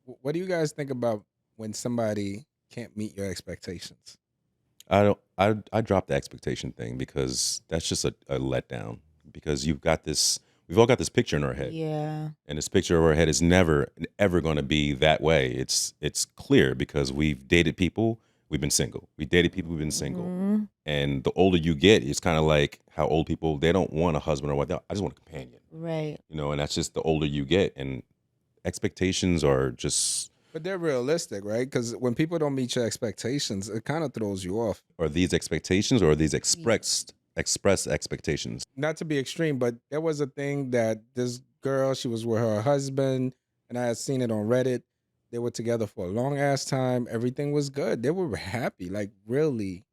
What do you guys think about when somebody can't meet your expectations? I don't. I drop the expectation thing because that's just a letdown. Because you've got this. We've all got this picture in our head, Yeah. and this picture of our head is never ever going to be that way. It's clear because we've dated people. We've been single. We dated people. We've been single. Mhm. And the older you get, it's kind of like how old people, they don't want a husband or what. I just want a companion. Right. And that's just the older you get, and expectations are just. But they're realistic, right? Because when people don't meet your expectations, it kind of throws you off. Are these expectations or are these express expectations? Not to be extreme, but there was a thing that this girl, she was with her husband, and I had seen it on Reddit. They were together for a long ass time. Everything was good. They were happy, like really,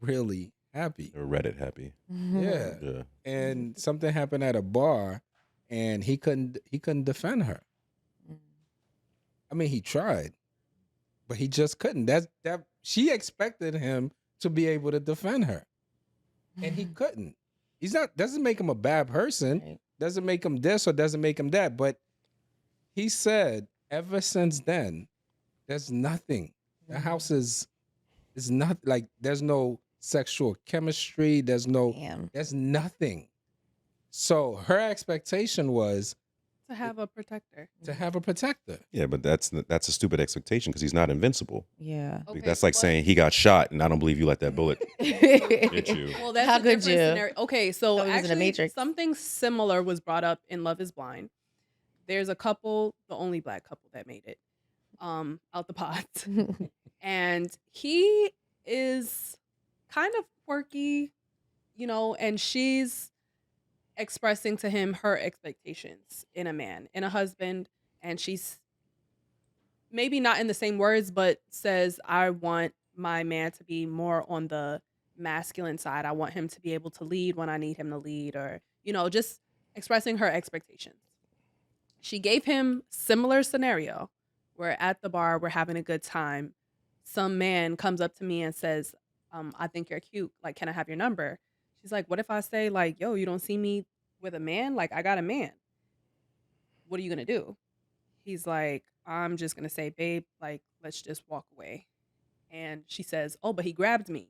really happy. Or Reddit happy? Yeah. Yeah. And something happened at a bar, and he couldn't defend her. I mean, he tried, but he just couldn't. That she expected him to be able to defend her, and he couldn't. He's not. Doesn't make him a bad person. Right. Doesn't make him this or doesn't make him that. But he said, ever since then, there's nothing. The house is not like there's no sexual chemistry. There's Damn. nothing. So her expectation was To have a protector. to have a protector. Yeah, but that's a stupid expectation because he's not invincible. Yeah. Like, that's like saying he got shot, and I don't believe you let that bullet hit you. Well, that's How a could different you? scenario. Okay, so Oh, he was in the actually, Matrix. something similar was brought up in Love Is Blind. There's a couple, the only black couple that made it, out the pot, and he is kind of quirky, and she's expressing to him her expectations in a man, in a husband, and she's maybe not in the same words, but says, I want my man to be more on the masculine side. I want him to be able to lead when I need him to lead, or, just expressing her expectations. She gave him similar scenario. We're at the bar, we're having a good time. Some man comes up to me and says, I think you're cute. Like, can I have your number? She's like, what if I say, like, yo, you don't see me with a man? Like, I got a man. What are you gonna do? He's like, I'm just gonna say, babe, like, let's just walk away. And she says, oh, but he grabbed me.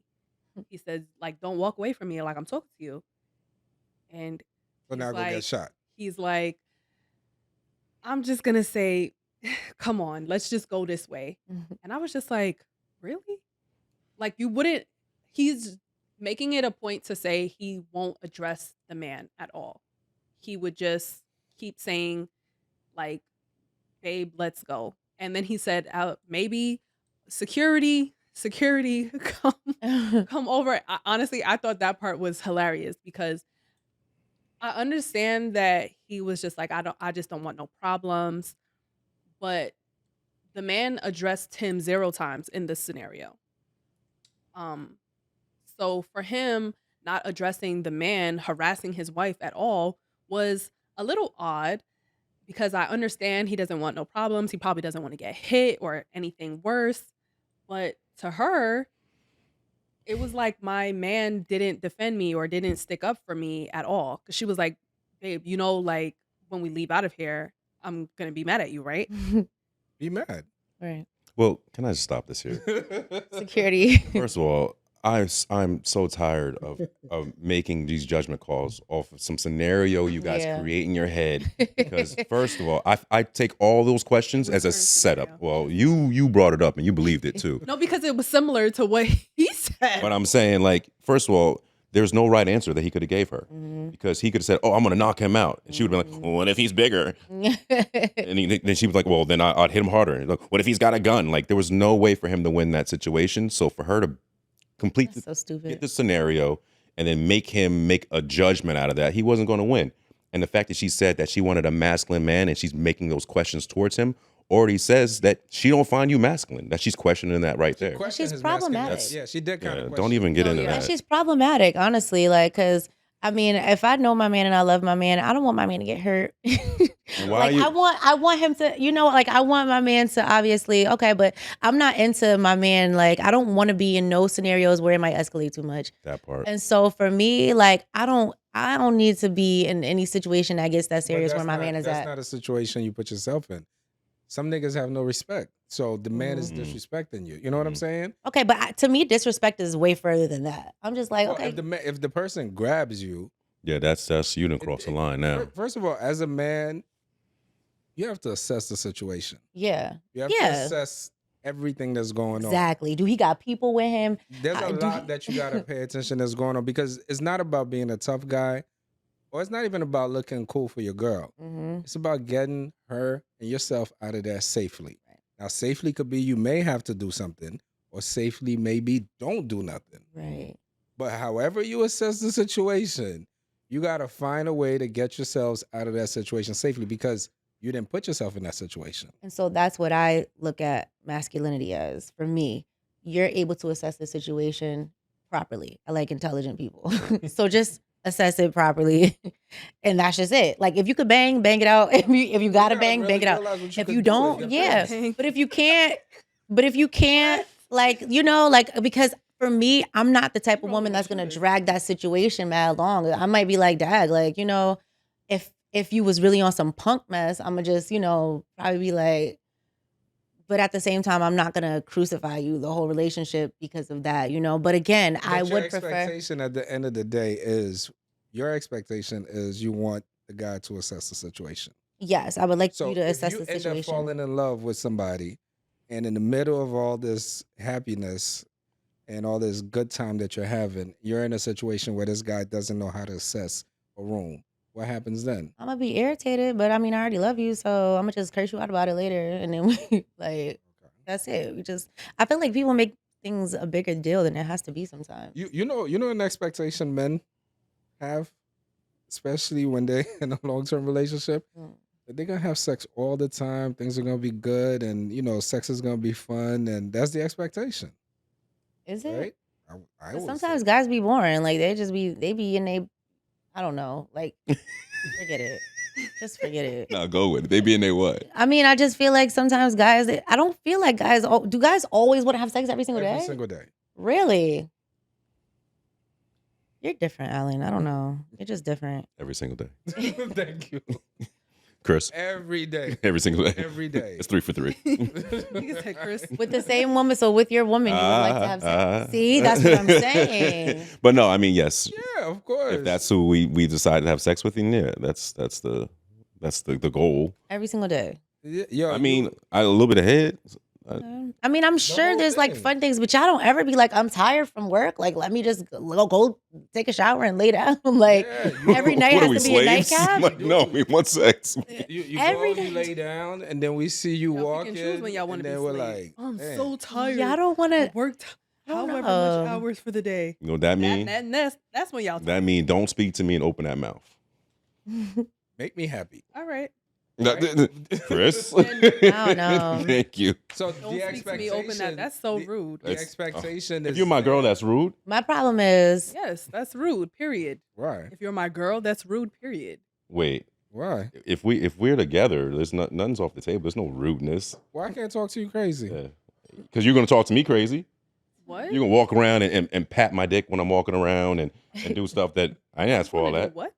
He says, like, don't walk away from me, like I'm talking to you. And So now he's go get like, shot. he's like, I'm just gonna say, come on, let's just go this way. And I was just like, really? Like, you wouldn't, he's making it a point to say he won't address the man at all. He would just keep saying, like, babe, let's go. And then he said, maybe security, come over. Honestly, I thought that part was hilarious because I understand that he was just like, I just don't want no problems. But the man addressed him 0 times in this scenario. So for him not addressing the man harassing his wife at all was a little odd because I understand he doesn't want no problems. He probably doesn't want to get hit or anything worse. But to her, it was like my man didn't defend me or didn't stick up for me at all. Because she was like, babe, like when we leave out of here, I'm going to be mad at you, right? Be mad. Right. Well, can I just stop this here? Security. First of all, I'm so tired of making these judgment calls off of some scenario you guys Yeah. create in your head. Because first of all, I take all those questions as a setup. Well, you brought it up and you believed it too. No, because it was similar to what he said. But I'm saying, like, first of all, there's no right answer that he could have gave her. Because he could have said, oh, I'm going to knock him out. And she would have been like, well, what if he's bigger? And then she was like, well, then I'd hit him harder. And like, what if he's got a gun? Like, there was no way for him to win that situation. So for her to That's so stupid. get the scenario and then make him make a judgment out of that, he wasn't going to win. And the fact that she said that she wanted a masculine man and she's making those questions towards him already says that she don't find you masculine, that she's questioning that right there. Questioned she's his masculinity. problematic. Yeah, she did kind Yeah, of. don't even get into yeah. that. And she's problematic, honestly. Like, because I mean, if I know my man and I love my man, I don't want my man to get hurt. And why Like, are you- I want him to, like, I want my man to obviously, okay, but I'm not into my man. Like, I don't want to be in no scenarios where it might escalate too much. that part. And so for me, like, I don't need to be in any situation that gets that But serious that's where my not- man is That's at. not a situation you put yourself in. some niggas have no respect. So the man is Mhm. disrespecting you. You know what I'm Mhm. saying? Okay, but to me, disrespect is way further than that. I'm just like, Well, okay, if the person grabs you, Yeah, that's you done cross the line now. First of all, as a man, you have to assess the situation. yeah, You have to yeah, assess everything that's going on. exactly. Do he got people with him? There's a lot that you gotta pay attention that's going on because it's not about being a tough guy, or it's not even about looking cool for your girl. Mm-hmm. It's about getting her and yourself out of there safely. Right. Now, safely could be you may have to do something, or safely maybe don't do nothing. Right. But however you assess the situation, you gotta find a way to get yourselves out of that situation safely because you didn't put yourself in that situation. And so that's what I look at masculinity as. For me, you're able to assess the situation properly. I like intelligent people. So just assess it properly. And that's just it. Like if you could bang it out. If you gotta bang it out. If you don't, yeah. But if you can't, like, you know, like, because for me, I'm not the type of woman that's gonna drag that situation mad long. I might be like, dag, like, you know, if you was really on some punk mess, I'm gonna just, you know, probably be like, but at the same time, I'm not gonna crucify you the whole relationship because of that, you know. But again, But I your would prefer. expectation at the end of the day is your expectation is you want the guy to assess the situation. Yes, I would like So you to assess if the you end up situation. falling in love with somebody, and in the middle of all this happiness and all this good time that you're having, you're in a situation where this guy doesn't know how to assess a room. What happens then? I'm gonna be irritated, but I mean, I already love you, so I'm gonna just curse you out about it later, and then we like, that's it. I feel like people make things a bigger deal than it has to be sometimes. You know an expectation men have, especially when they're in a long-term relationship, that they're gonna have sex all the time. Things are gonna be good, and you know, sex is gonna be fun, and that's the expectation, Is it? right? I 'Cause would sometimes say. guys be boring. Like they be in they, I don't know. Like forget it. Just forget it. Now go with it. They be in there what? I mean, I just feel like sometimes guys. I don't feel like guys. Do guys always want to have sex every single day? Every single day. Really? You're different, Alan. I don't know. You're just different. Every single day. Thank you. Chris. Every day. Every single day. Every day. It's 3 for 3. You said Chris. With the same woman, so with your woman, you would like to have sex. See, that's what I'm saying. But no, I mean, yes. Yeah, of course. If that's who we decide to have sex with, then yeah, that's the goal. Every single day. Yo, I mean, a little bit ahead. I mean, I'm sure whole there's like thing. fun things, but y'all don't ever be like, I'm tired from work. Like, let me just go take a shower and lay down. Like Yeah, you- every night What are has we, to be a slaves? nightcap. Like, no, we want sex. you Every go, you day. lay down, and then we see you Y'all walk pick and in, choose when y'all want and to be then we're slaves. like, I'm "Man." so tired. Y'all don't want I to. worked I don't however know. much hours for the day. You know what that mean? That's when y'all. That mean don't speak to me and open that mouth. Make me happy. All right. Chris? I don't know. Thank you. So Don't the speak to me. Open expectation. that. That's so rude. The It's- expectation is If you're my girl, that's rude. My problem is Yes, that's rude. Period. why? If you're my girl, that's rude. Period. Wait, Why? if we're together, there's nothing's off the table. There's no rudeness. Why I can't talk to you crazy? Because you're gonna talk to me crazy. What? You're gonna walk around and pat my dick when I'm walking around and do stuff that I didn't ask for all that. What?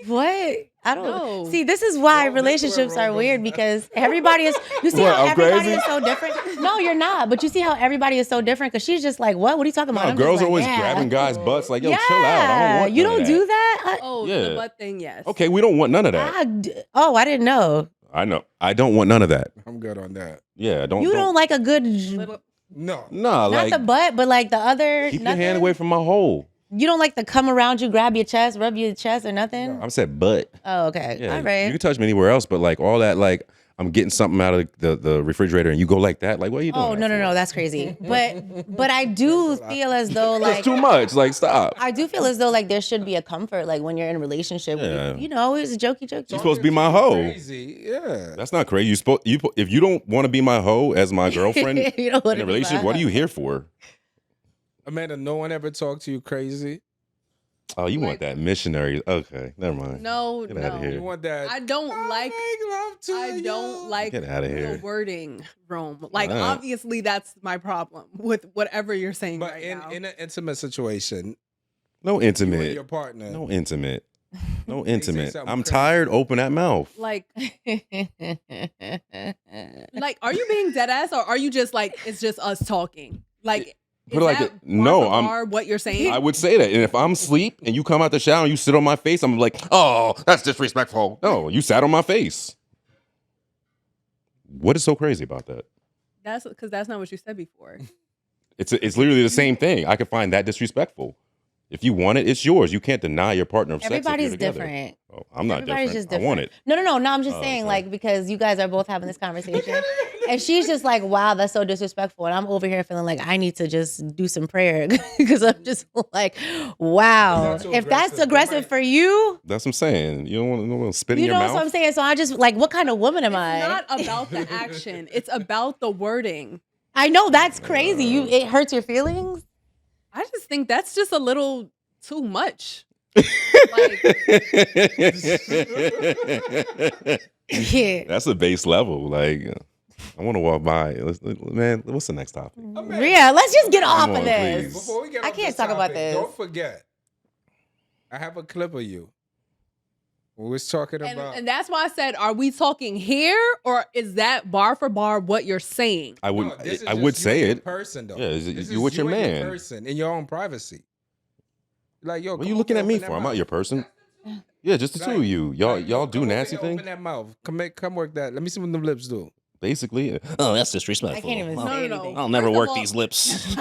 what? I don't No. see. This is why Well, this is where relationships are Rome weird goes. because everybody is. You see What, how I'm everybody crazy? is so different. No, you're not. But you see how everybody is so different because she's just like, what? What are you talking about? No, I'm just girls are like, always yeah. grabbing guys' butts like, yo, yeah. chill out. I don't want You none of don't that. do that. Oh, Yeah. the butt thing. Yes. Okay, we don't want none of that. I didn't know. I know. I don't want none of that. I'm good on that. Yeah, don't. You don't like a good, Little, No. Nah, not like the butt, but like the other. keep your nothing? hand away from my hole. You don't like to come around you, grab your chest, rub your chest, or nothing. I said butt. Oh, okay. Yeah, All right. you can touch me anywhere else, but like all that, like I'm getting something out of the refrigerator and you go like that. Like, what are you doing? Oh that no, for? that's crazy. But I do feel as though That's like too much. Like, stop. I do feel as though like there should be a comfort like when you're in a relationship. Yeah. You know, it's jokey. You're supposed to be my hoe. Crazy. Yeah. That's not crazy. If you don't want to be my hoe as my girlfriend You don't in wanna a be relationship, my what are you hoe. here for? Amanda, no one ever talked to you crazy. Oh, you want Like- that missionary? Okay, never mind. no, Get outta no. here. You want that? I don't like. make love to I you. don't like Get outta the here. wording, Rome. Like, Alright. obviously, that's my problem with whatever you're saying But right in now. an intimate situation, No you and intimate. your partner. No intimate. No They say intimate. something I'm crazy. tired. Open that mouth. Like, are you being dead ass, or are you just like it's just us talking? Like, Put is it like that that. No, bar for bar what you're saying? I would say that. And if I'm asleep and you come out the shower and you sit on my face, I'm like, oh, that's disrespectful. No, you sat on my face. What is so crazy about that? That's because that's not what you said before. It's literally the same thing. I could find that disrespectful. If you want it, it's yours. You can't deny your partner of sex. Everybody's if you're together. different. Oh, I'm not Everybody's different. just I different. want it. No. I'm just Oh, saying, okay. like, because you guys are both having this conversation, and she's just like, "Wow, that's so disrespectful," and I'm over here feeling like I need to just do some prayer because I'm just like, "Wow, That's so if that's aggressive. aggressive for you, That's what I'm saying. You don't want to spit in you your know mouth. what I'm saying." So I just like, what kind of woman am It's I? not about the action. It's about the wording. I know that's crazy. It hurts your feelings. I just think that's just a little too much. Like, Yeah. That's a base level. Like, I want to walk by. Man, what's the next topic? Rhea, let's just get off on, of this. please. Before we get I off can't this talk about topic, this. Don't forget, I have a clip of you. We was talking about. and that's why I said, are we talking here, or is that bar for bar what you're saying? I would. No, this is I just would you say and it. your person though. Yeah, This you is with your and man. person in your own privacy. Like, yo, What are come you looking over, at me open that for? I'm mouth. not your person. Yeah, just the two of you. Y'all Like, yo, do come over nasty here, things. Open that mouth. Come work that. Let me see what them lips do. Basically. Oh, that's disrespectful. I can't even No, say no, anything. I'll never First of work all- these lips.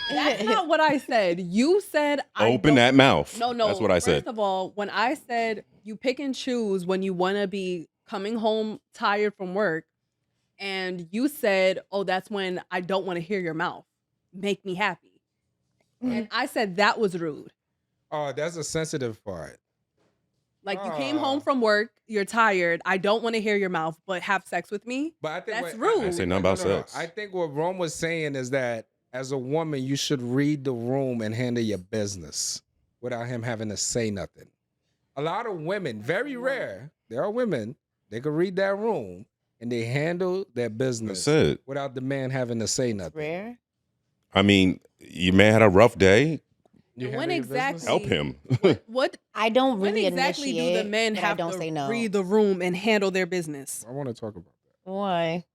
That's not what I said. You said I Open don't- that mouth. No. That's what I said. First of all, when I said you pick and choose when you want to be coming home tired from work, and you said, oh, that's when I don't want to hear your mouth. Make me happy. And I said that was rude. Oh, that's a sensitive part. Like, you came home from work, you're tired. I don't want to hear your mouth, but have sex with me. But I think That's what, rude. I didn't say nothing about sex. I think what Rome was saying is that as a woman, you should read the room and handle your business without him having to say nothing. A lot of women, very rare, there are women, they could read that room and they handle their business That's it. without the man having to say It's nothing. rare. I mean, your man had a rough day. You And when handle your business? exactly- Help him. What I don't when really exactly do initiate, the men but have I don't to say no. read the room and handle their business? I want to talk about that. Why?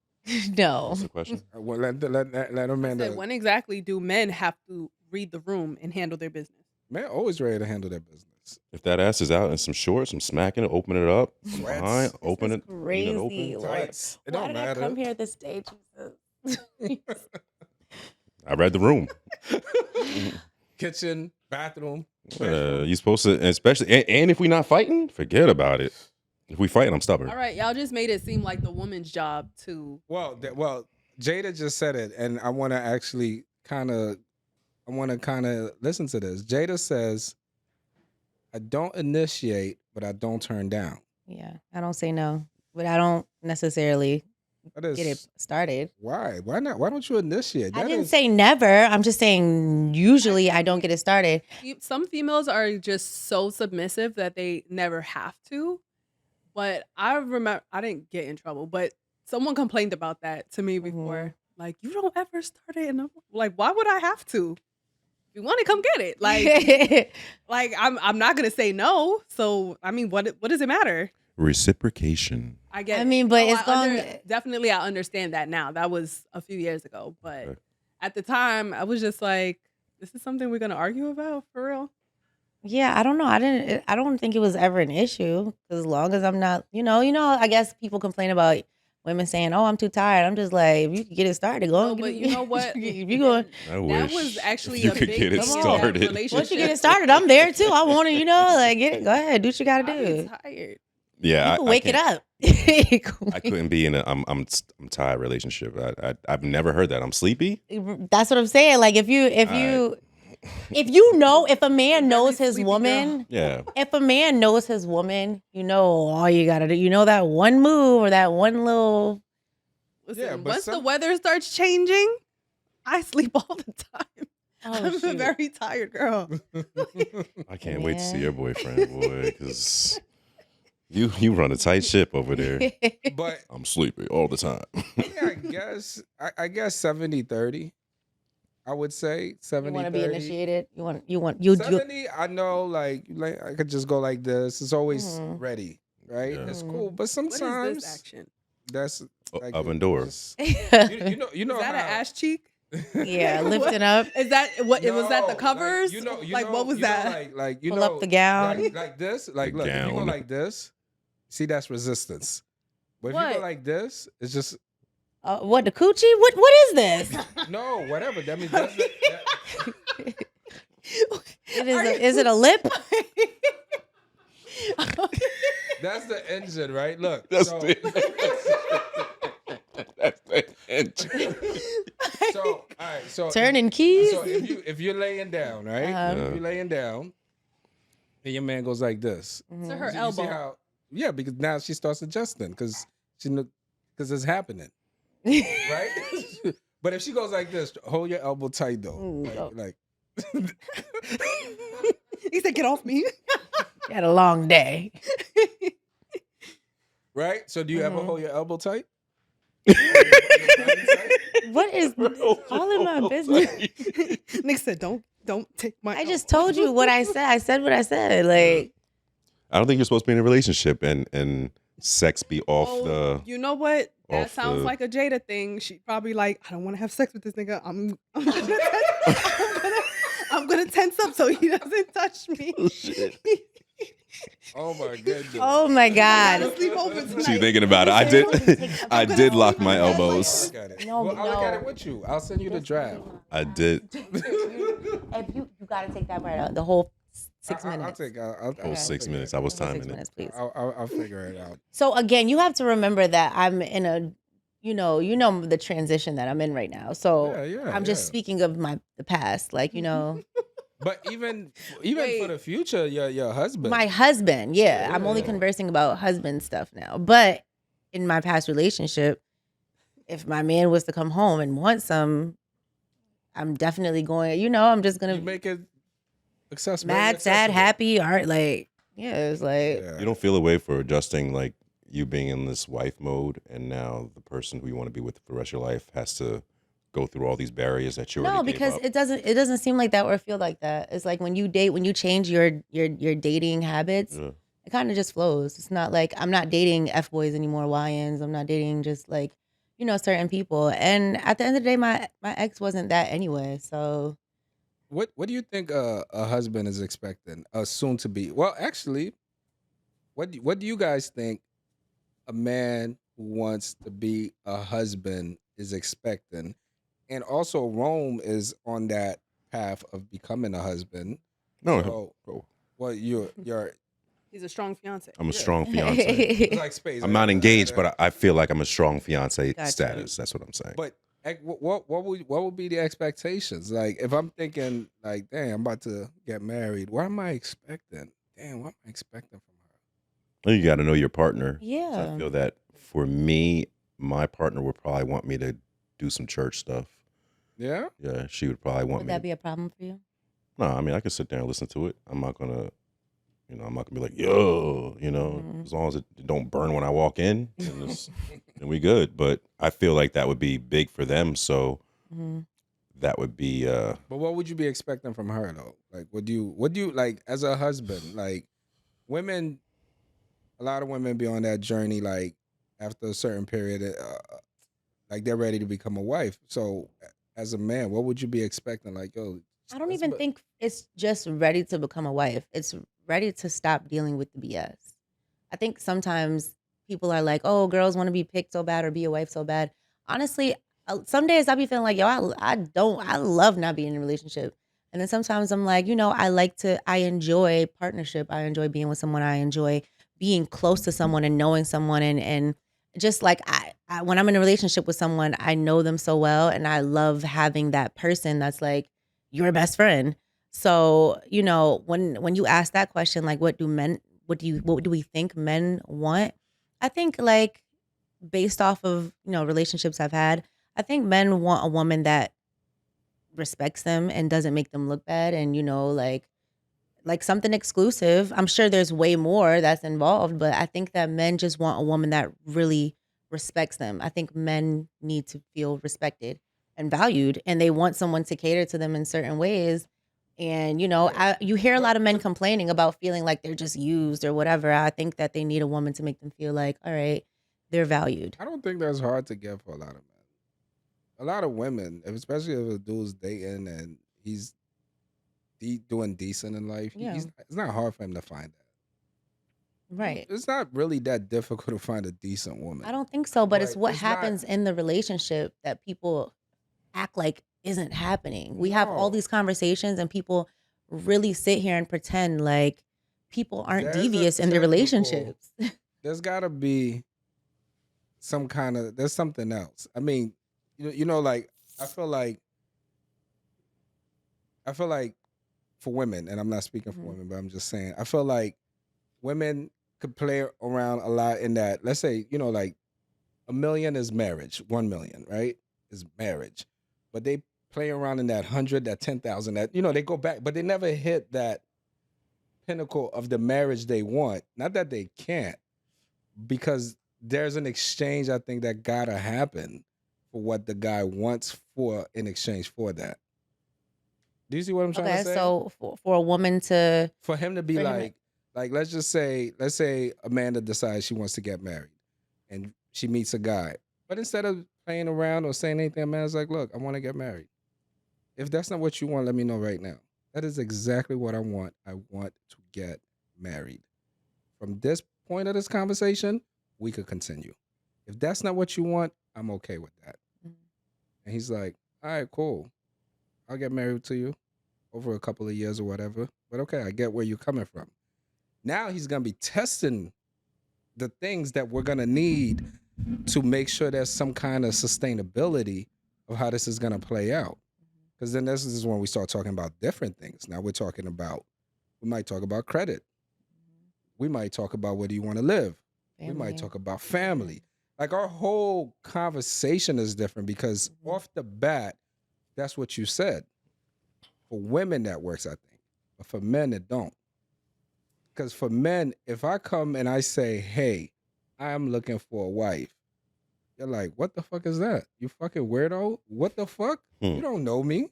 No. What's the question? Well, let a I man. said, when exactly do men have to read the room and handle their business? Man, always ready to handle their business. If that ass is out in some shorts, I'm smacking it, open it up from Sweats. behind, open This it, is leave it crazy. open. Lord. Tights. It Why don't did matter. I come here this day, Jesus? I read the room. Kitchen, bathroom. You're supposed to, especially, and if we're not fighting, forget about it. If we fight, I'm stubborn. All right, y'all just made it seem like the woman's job to. Well, Jada just said it, and I want to actually kind of listen to this. Jada says, "I don't initiate, but I don't turn down." Yeah, I don't say no, but I don't necessarily That is, get it started. Why? Why not? Why don't you initiate? I That didn't is- say never. I'm just saying usually I don't get it started. Some females are just so submissive that they never have to. But I remember, I didn't get in trouble, but someone complained about that to me before. Like, you don't ever start it. And I'm like, why would I have to? If you want to come get it. Like, I'm not going to say no. So, I mean, what does it matter? Reciprocation. I get I mean, but it's definitely I understand that now. That was a few years ago. But Okay. at the time, I was just like, this is something we're going to argue about for real? Yeah, I don't know. I don't think it was ever an issue as long as I'm not, I guess people complain about women saying, "Oh, I'm too tired." I'm just like, if you can get it started, go. No, and get but it- you know what? if you going, I wish That was actually you a could big get it thing in that started. relationship. once you get it started, I'm there too. I want to, like, get it. Go ahead, do what you got to I be do. tired. Yeah, You can wake it can't- up. I couldn't be in a I'm tired relationship. I've never heard that. I'm sleepy. That's what I'm saying. Like if a man knows his sleepy woman, Yeah. if a man knows his woman, all you gotta do. You know that one move or that one little. Listen, Yeah, but once the some- weather starts changing, I sleep all the time. Oh, I'm a shoot. very tired girl. I can't wait to see Yeah. your boyfriend, boy, because you run a tight ship over there. But I'm sleepy all the time. yeah, I guess 70-30. I would say You 70, want to be 30. initiated. You 70, I know, like I could just go like this. It's always Mhm. ready, right? Yeah. It's cool, but What is this sometimes action? that's like Oven door. just- you know Is that how, an ass cheek? Yeah, Like, lifting what- up, Is that what? was that the No, covers? like, What was that? like pull up the gown. like this. Like, The look, if you go gown. like this, see that's resistance. But if you go What? like this, it's just What, the coochie? What is this? no, whatever. That means that's the, Is it a lip? that's the engine, right? Look, That's so, That's the engine. so all right, so Turning keys? So if you're laying down, right? Uh-huh. If you're laying down, and your man goes like this. Mhm. To her You see elbow. how? Yeah, because now she starts adjusting because it's happening, right? But if she goes like this, hold your elbow tight though, Ooh, oh. like He said, "Get off me." You had a long day. right. So do you ever Mhm. hold your elbow tight? What is all in my business? Nick said, "Don't take my." I just told you what I said. I said what I said. Like, I don't think you're supposed to be in a relationship and sex be off the. You know what? That off sounds the- like a Jada thing. She probably like, I don't want to have sex with this nigga. I'm gonna tense up so he doesn't touch me. Oh, shit. Oh my goodness. oh my God. Sleep over tonight. She thinking about it. I did lock my elbows. Look at it. No, Well, I'll look at no. it with you. I'll send you the draft. I did. If you gotta take that right out. The whole 6 minutes. I'll Oh, 6 minutes. I was The whole timing 6 it. minutes, please. I'll figure it out. So again, you have to remember that I'm in a, you know the transition that I'm in right now. So Yeah, I'm just yeah. speaking of the past, like But even Wait. for the future, your husband. my husband. Yeah, I'm only Yeah. conversing about husband stuff now. But in my past relationship, if my man was to come home and want some, I'm definitely going. I'm just you gonna make it accessible. mad, sad, happy, art. Like, yeah, it's like. Yeah. You don't feel a way for adjusting, like you being in this wife mode, and now the person who you want to be with for the rest of your life has to go through all these barriers that you already No, gave because up. it doesn't seem like that or feel like that. It's like when you date, when you change your dating habits, Yeah. it kind of just flows. It's not like I'm not dating F boys anymore, YNs. I'm not dating just like, certain people. And at the end of the day, my ex wasn't that anyway. So What do you think a husband is expecting? A soon to be. Well, actually, what do you guys think a man who wants to be a husband is expecting? And also, Rome is on that path of becoming a husband. No, So, bro, well, you're He's a strong fiance. I'm a strong fiance. it's like space. I'm not engaged, but I feel like I'm a strong fiance Gotcha. status. That's what I'm saying. But what would be the expectations? Like if I'm thinking like, damn, I'm about to get married. What am I expecting? Damn, what am I expecting from her? You got to know your partner. So yeah. I feel that for me, my partner would probably want me to do some church stuff. Yeah. Yeah, she would probably want Would me. that be a problem for you? No, I mean I can sit there and listen to it. I'm not gonna be like, yo, Mhm. as long as it don't burn when I walk in, then we good. But I feel like that would be big for them. So Mhm. that would be But what would you be expecting from her though? Like, what do you like as a husband? Like, women, a lot of women be on that journey. Like after a certain period, like they're ready to become a wife. So, as a man, what would you be expecting? Like, yo, I don't let's even bu- think it's just ready to become a wife. It's ready to stop dealing with the BS. I think sometimes people are like, oh, girls want to be picked so bad or be a wife so bad. Honestly, some days I be feeling like, yo, I love not being in a relationship. And then sometimes I'm like, I enjoy partnership. I enjoy being with someone. I enjoy being close to someone and knowing someone. And just like I when I'm in a relationship with someone, I know them so well. And I love having that person that's like your best friend. So, when you ask that question, like what do we think men want? I think like based off of, relationships I've had, I think men want a woman that respects them and doesn't make them look bad and, like something exclusive. I'm sure there's way more that's involved, but I think that men just want a woman that really respects them. I think men need to feel respected. and valued, and they want someone to cater to them in certain ways. And you hear a lot of men complaining about feeling like they're just used or whatever. I think that they need a woman to make them feel like, all right, they're valued. I don't think that's hard to get for a lot of men. A lot of women, especially if a dude's dating and he's doing decent in life, Yeah. it's not hard for him to find that. Right. It's not really that difficult to find a decent woman. I don't think so, but it's But what it's not- happens in the relationship that people act like isn't happening. We have all No. these conversations and people really sit here and pretend like people aren't There's a devious in their technical- relationships. There's got to be there's something else. I mean, like I feel like for women, and I'm not speaking for Mhm. women, but I'm just saying, I feel like women could play around a lot in that. Let's say, like $1 million is marriage, 1 million, right? Is marriage, but they play around in that 100, that 10,000, that they go back, but they never hit that pinnacle of the marriage they want. Not that they can't, because there's an exchange I think that gotta happen for what the guy wants in exchange for that. Do you see what I'm trying to Okay, say? so for a woman to For him to be For him like let's say Amanda decides she wants to get married and she meets a guy. But instead of playing around or saying anything, Amanda's like, look, I want to get married. If that's not what you want, let me know right now. That is exactly what I want. I want to get married. From this point of this conversation, we could continue. If that's not what you want, I'm okay with that. Mhm. And he's like, all right, cool. I'll get married to you over a couple of years or whatever. But okay, I get where you're coming from. Now he's going to be testing the things that we're going to need to make sure there's some kind of sustainability of how this is going to play out. Because then this is when we start talking about different things. Now we might talk about credit. We might talk about where do you want to live. We might family. talk about family. Like our whole conversation is different because off the bat, that's what you said. For women, that works, I think. But for men, it don't. Because for men, if I come and I say, hey, I'm looking for a wife, you're like, what the fuck is that? You fucking weirdo? What the fuck? You don't know me.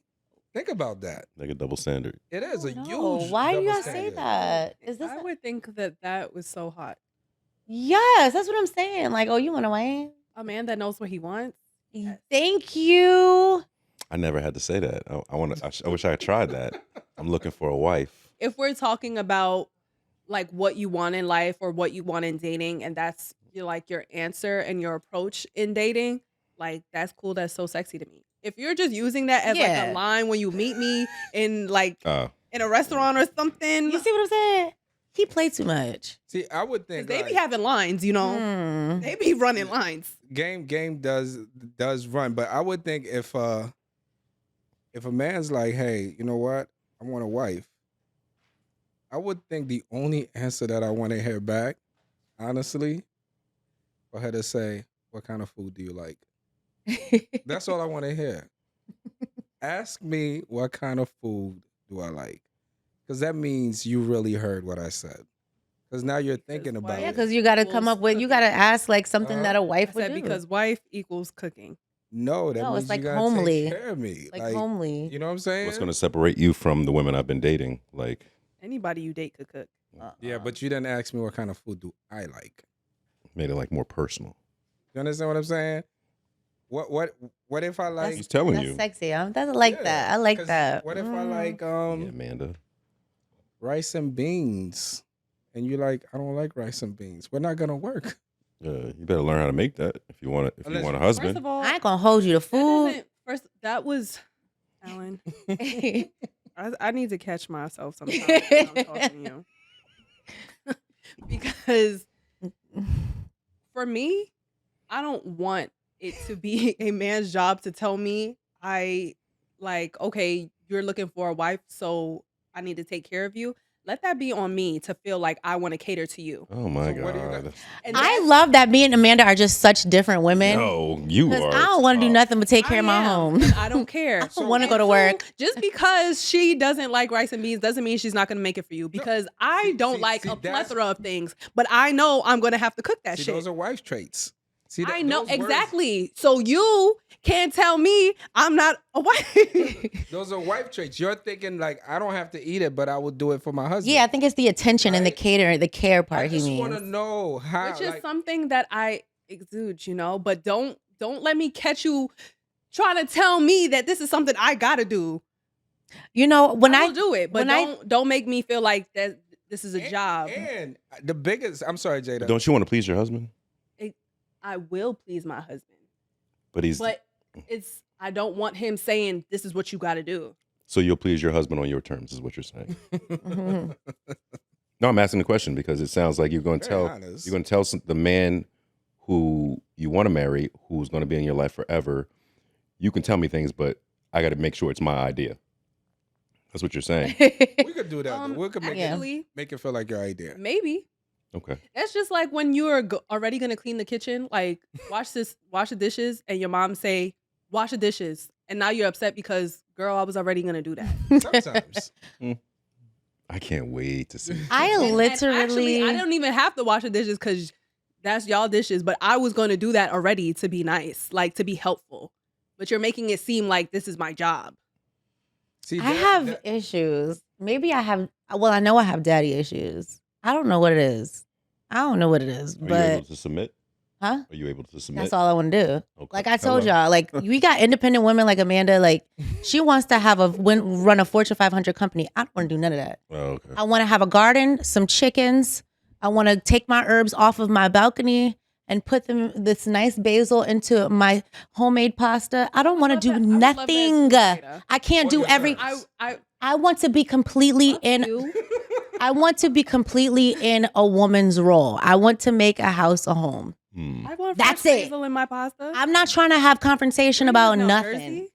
Think about that. Like a double standard. It is a No, huge why do you double guys say standard. that? Is this I would think that was so hot. Yes, that's what I'm saying. Like, oh, you want a wife? A man that knows what he wants. Thank you. I never had to say that. I wish I had tried that. I'm looking for a wife. If we're talking about like what you want in life or what you want in dating, and that's your answer and your approach in dating, like that's cool. That's so sexy to me. If you're just using that as like Yeah. a line when you meet me in Oh. in a restaurant or something, You see what I'm saying? He played too much. See, I would 'cause think they like, be having lines, Hmm. they be running lines. game does run, but I would think if a man's like, hey, you know what? I want a wife. I would think the only answer that I want to hear back, honestly, for her to say, what kind of food do you like? That's all I want to hear. Ask me what kind of food do I like? Because that means you really heard what I said. Because now you're thinking about Yeah, it. because you got to come up with, you got to ask like something that a I wife would said do. because wife equals cooking. No, that No, means it's like you gotta homely. take care of me. like homely. You know what I'm saying? What's going to separate you from the women I've been dating? Like, Anybody you date could cook. Yeah, but you didn't ask me what kind of food do I like. made it like more personal. You understand what I'm saying? What if I like? He's telling That's you. sexy. I doesn't like Yeah, that. I like 'cause that. What if I like Yeah, Amanda. rice and beans, and you like I don't like rice and beans? We're not gonna work. You better learn how to make that if you want Unless- a First husband. of all, I ain't gonna hold you to that food. doesn't- first that was Alan. I need to catch myself sometimes when I'm talking to you. Because for me, I don't want it to be a man's job to tell me okay, you're looking for a wife, so I need to take care of you. Let that be on me to feel like I want to cater to you. Oh my So what do you god. got- And I that's- love that me and Amanda are just such different women. No, you 'Cause are. I don't want to do tough. nothing but take care I of my am, home. and I don't care. I don't want to go to And work. two, just because she doesn't like rice and beans doesn't mean she's not going to make it for you. Because I don't like a that's- plethora of things, but I know I'm going to have to cook that See, shit. those are wife traits. See, I know those words- exactly. So you can't tell me I'm not a wife. those are wife traits. You're thinking like, I don't have to eat it, but I will do it for my husband. Yeah, I think it's the attention and the Right? catering, the care part I he just want to means. know how. Which is like, something that I exude, but don't let me catch you trying to tell me that this is something I gotta do. You know, when I will do it, but when don't make me feel like that this is a job. And the biggest, I'm sorry, Jada. Don't you want to please your husband? I will please my husband, But I don't want him saying this is what you got to do. so you'll please your husband on your terms, is what you're saying. Mhm. No, I'm asking the question because it sounds like you're going to Very tell honest. the man who you want to marry, who's going to be in your life forever, you can tell me things, but I got to make sure it's my idea. That's what you're saying. We could do that. We could make, Actually, make it feel like your idea. maybe. Okay. That's just like when you're already gonna clean the kitchen, like wash the dishes, and your mom say, wash the dishes. And now you're upset because, girl, I was already gonna do that. Sometimes. I can't wait to see. I And literally, actually, I don't even have to wash the dishes because that's y'all dishes, but I was gonna do that already to be nice, like to be helpful. But you're making it seem like this is my job. See, I have issues. Maybe I have. Well, I know I have daddy issues. I don't know what it is. I don't know what it is, Are you but able to submit? huh? Are you able to submit? That's all I want to do. Okay. Like I told Hello. y'all, like we got independent women like Amanda. Like she wants to have run a Fortune 500 company. I don't want to do none of that. Oh, okay. I want to have a garden, some chickens. I want to take my herbs off of my balcony and put this nice basil into my homemade pasta. I don't want to do nothing. I can't do every. I want to be completely in. I want to be completely in a woman's role. I want to make a house a home. I want That's fresh it. basil in my pasta. I'm not trying to have confrontation about nothing.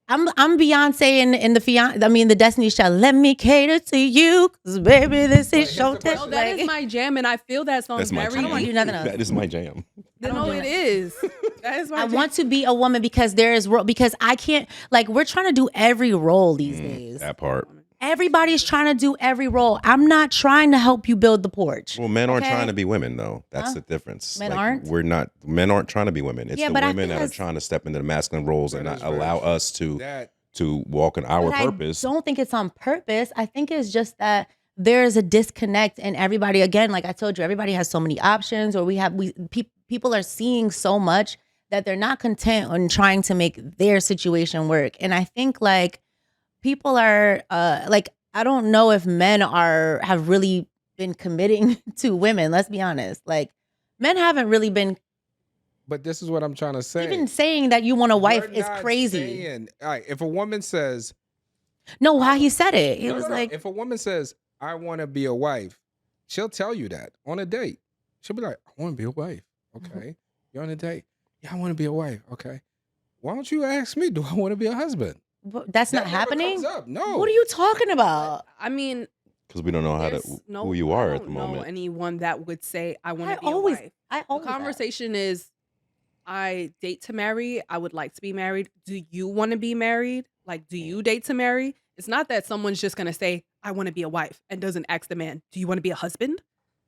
I'm Beyonce in the Destiny's Child. Let me cater to you, cause baby, this is showtime. No, that is my jam, and I feel that song That's my very. jam. I don't want to do nothing else. That is my jam. No, it is. That is my. I jam. want to be a woman because because I can't, like, we're trying to do every role these days. That part. Everybody's trying to do every role. I'm not trying to help you build the porch. Well, men aren't Okay? trying to be women, though. That's the difference. Men aren't? We're not. Men aren't trying to be women. It's Yeah, the but I women think that are that's- trying to step into the masculine roles and That not is very allow true. us to walk in our But purpose. I don't think it's on purpose. I think it's just that there's a disconnect, and everybody, again, like I told you, everybody has so many options, or people are seeing so much that they're not content on trying to make their situation work. And I think like people are like, I don't know if men have really been committing to women. Let's be honest. Like men haven't really been. But this is what I'm trying to say. Even saying that you want a wife You're is not crazy. saying- all right, if a woman says, No, how he said it. He No, was no, no. like, if a woman says, I want to be a wife, she'll tell you that on a date. She'll be like, I want to be a wife. Okay. You're on a date. Yeah, I want to be a wife. Okay. Why don't you ask me, do I want to be a husband? that's That not never happening. comes up. No. What are you talking about? I mean, Because we don't know who you are at the I don't know moment. anyone that would say I want I to be a always, wife. I The always. conversation is, I date to marry. I would like to be married. Do you want to be married? Like, do you date to marry? It's not that someone's just gonna say, I want to be a wife, and doesn't ask the man, do you want to be a husband?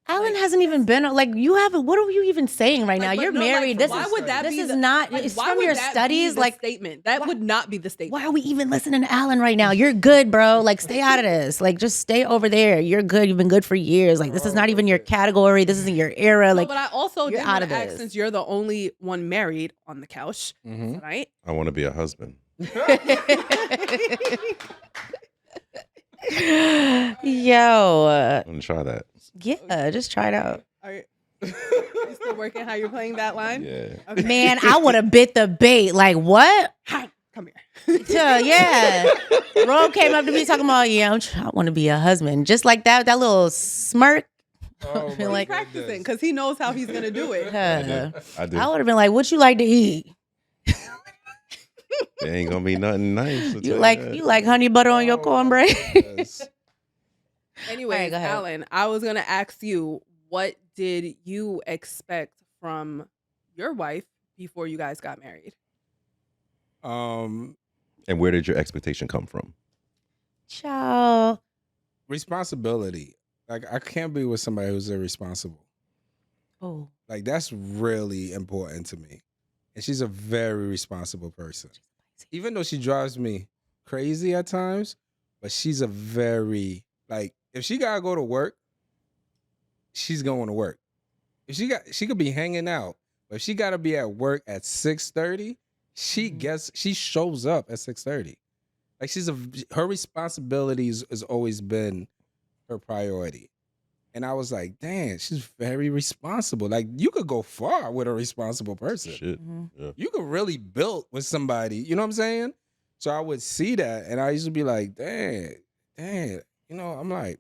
Alan Like, hasn't even been like you haven't. What are you even saying right now? Like, but You're no, like, married. This why is would that this be is the- not. like, It's why from would your that be studies. the Like, statement that why- would not be the statement. why are we even listening to Alan right now? You're good, bro. Like, stay out of this. Like, just stay over there. You're good. You've been good for years. Like, this is not even your category. This isn't your era. No, Like, but I also you're did out want of to ask, this. since you're the only one married on the couch Mhm. tonight. I want to be a husband. yo, I'm gonna try that. yeah, just try it out. Are you still working how you're playing that line? Yeah. Okay. Man, I would have bit the bait. Like, what? Hi, come here. Yeah. Rob came up to me talking about, yeah, I want to be a husband. Just like that little smirk. Oh, Feel my like- Practicing goodness. because he knows how he's gonna do it. I do. I would have been like, what you like to eat? It ain't gonna be nothing nice. I'll You tell like that. you like honey butter on your Oh, cornbread? yes. Anyways, go ahead. Alan, I was gonna ask you, what did you expect from your wife before you guys got married? Um, And where did your expectation come from? Ciao. responsibility. Like I can't be with somebody who's irresponsible. Oh, Like that's really important to me. And she's a very responsible person. Even though she drives me crazy at times, but she's a very like if she gotta go to work, she's going to work. If she could be hanging out, but if she gotta be at work at 6:30, she shows up at 6:30. Like her responsibilities has always been her priority. And I was like, damn, she's very responsible. Like you could go far with a responsible person. Shit. Yeah. You could really build with somebody. You know what I'm saying? So I would see that, and I used to be like, damn. You know, I'm like,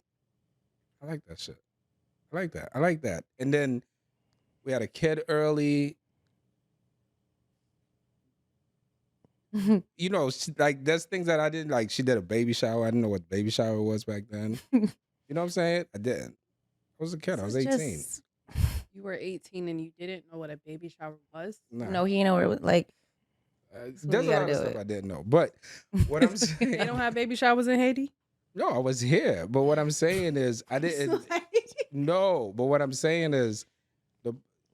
I like that shit. I like that. And then we had a kid early. You know, like there's things that I didn't like. She did a baby shower. I didn't know what baby shower was back then. You know what I'm saying? I didn't. I was a kid. I was 18. You were 18 and you didn't know what a baby shower was? Nah. no, he know where it was like. There's a lot of stuff I didn't know. But what I'm saying, They don't have baby showers in Haiti? no, I was here. But what I'm saying is, I didn't. No, but what I'm saying is,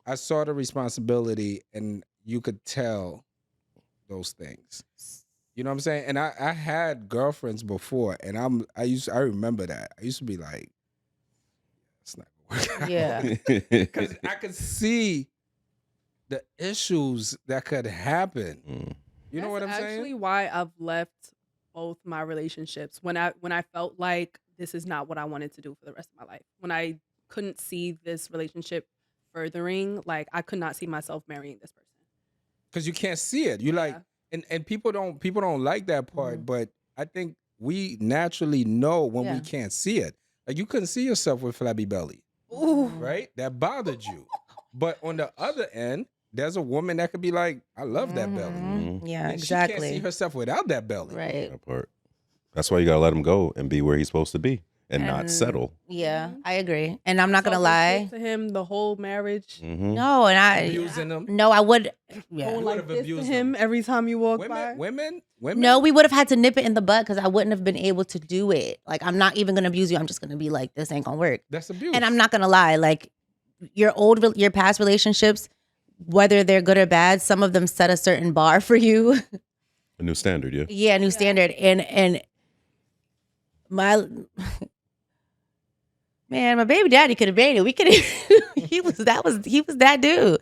I saw the responsibility, and you could tell those things. You know what I'm saying? And I had girlfriends before, and I remember that. I used to be like, it's not gonna work out. Yeah. Because I could see the issues that could happen. You know what I'm That's saying? actually why I've left both my relationships when I felt like this is not what I wanted to do for the rest of my life. When I couldn't see this relationship furthering, like I could not see myself marrying this person. Because you can't see it. You like, and people don't like that part, but I think we naturally know when we can't see it. Like you couldn't see yourself with flabby belly. Ooh. Right? That bothered you. But on the other end, there's a woman that could be like, I love that belly. Yeah, And she can't see exactly. herself without that belly. Right. That part. That's why you gotta let him go and be where he's supposed to be and not settle. Yeah, I agree. And I'm not gonna So lie. was this to him the whole marriage. No, and Abusing them. no, I would. Yeah. Going You like would've this to abused him them. every time you walk by. Women. No, we would have had to nip it in the bud because I wouldn't have been able to do it. Like, I'm not even gonna abuse you. I'm just gonna be like, this ain't gonna work. That's abuse. And I'm not gonna lie. Like, your past relationships, whether they're good or bad, some of them set a certain bar for you. A new standard, yeah. Yeah, new standard. And my man, my baby daddy could have made it. We could have. He was that dude.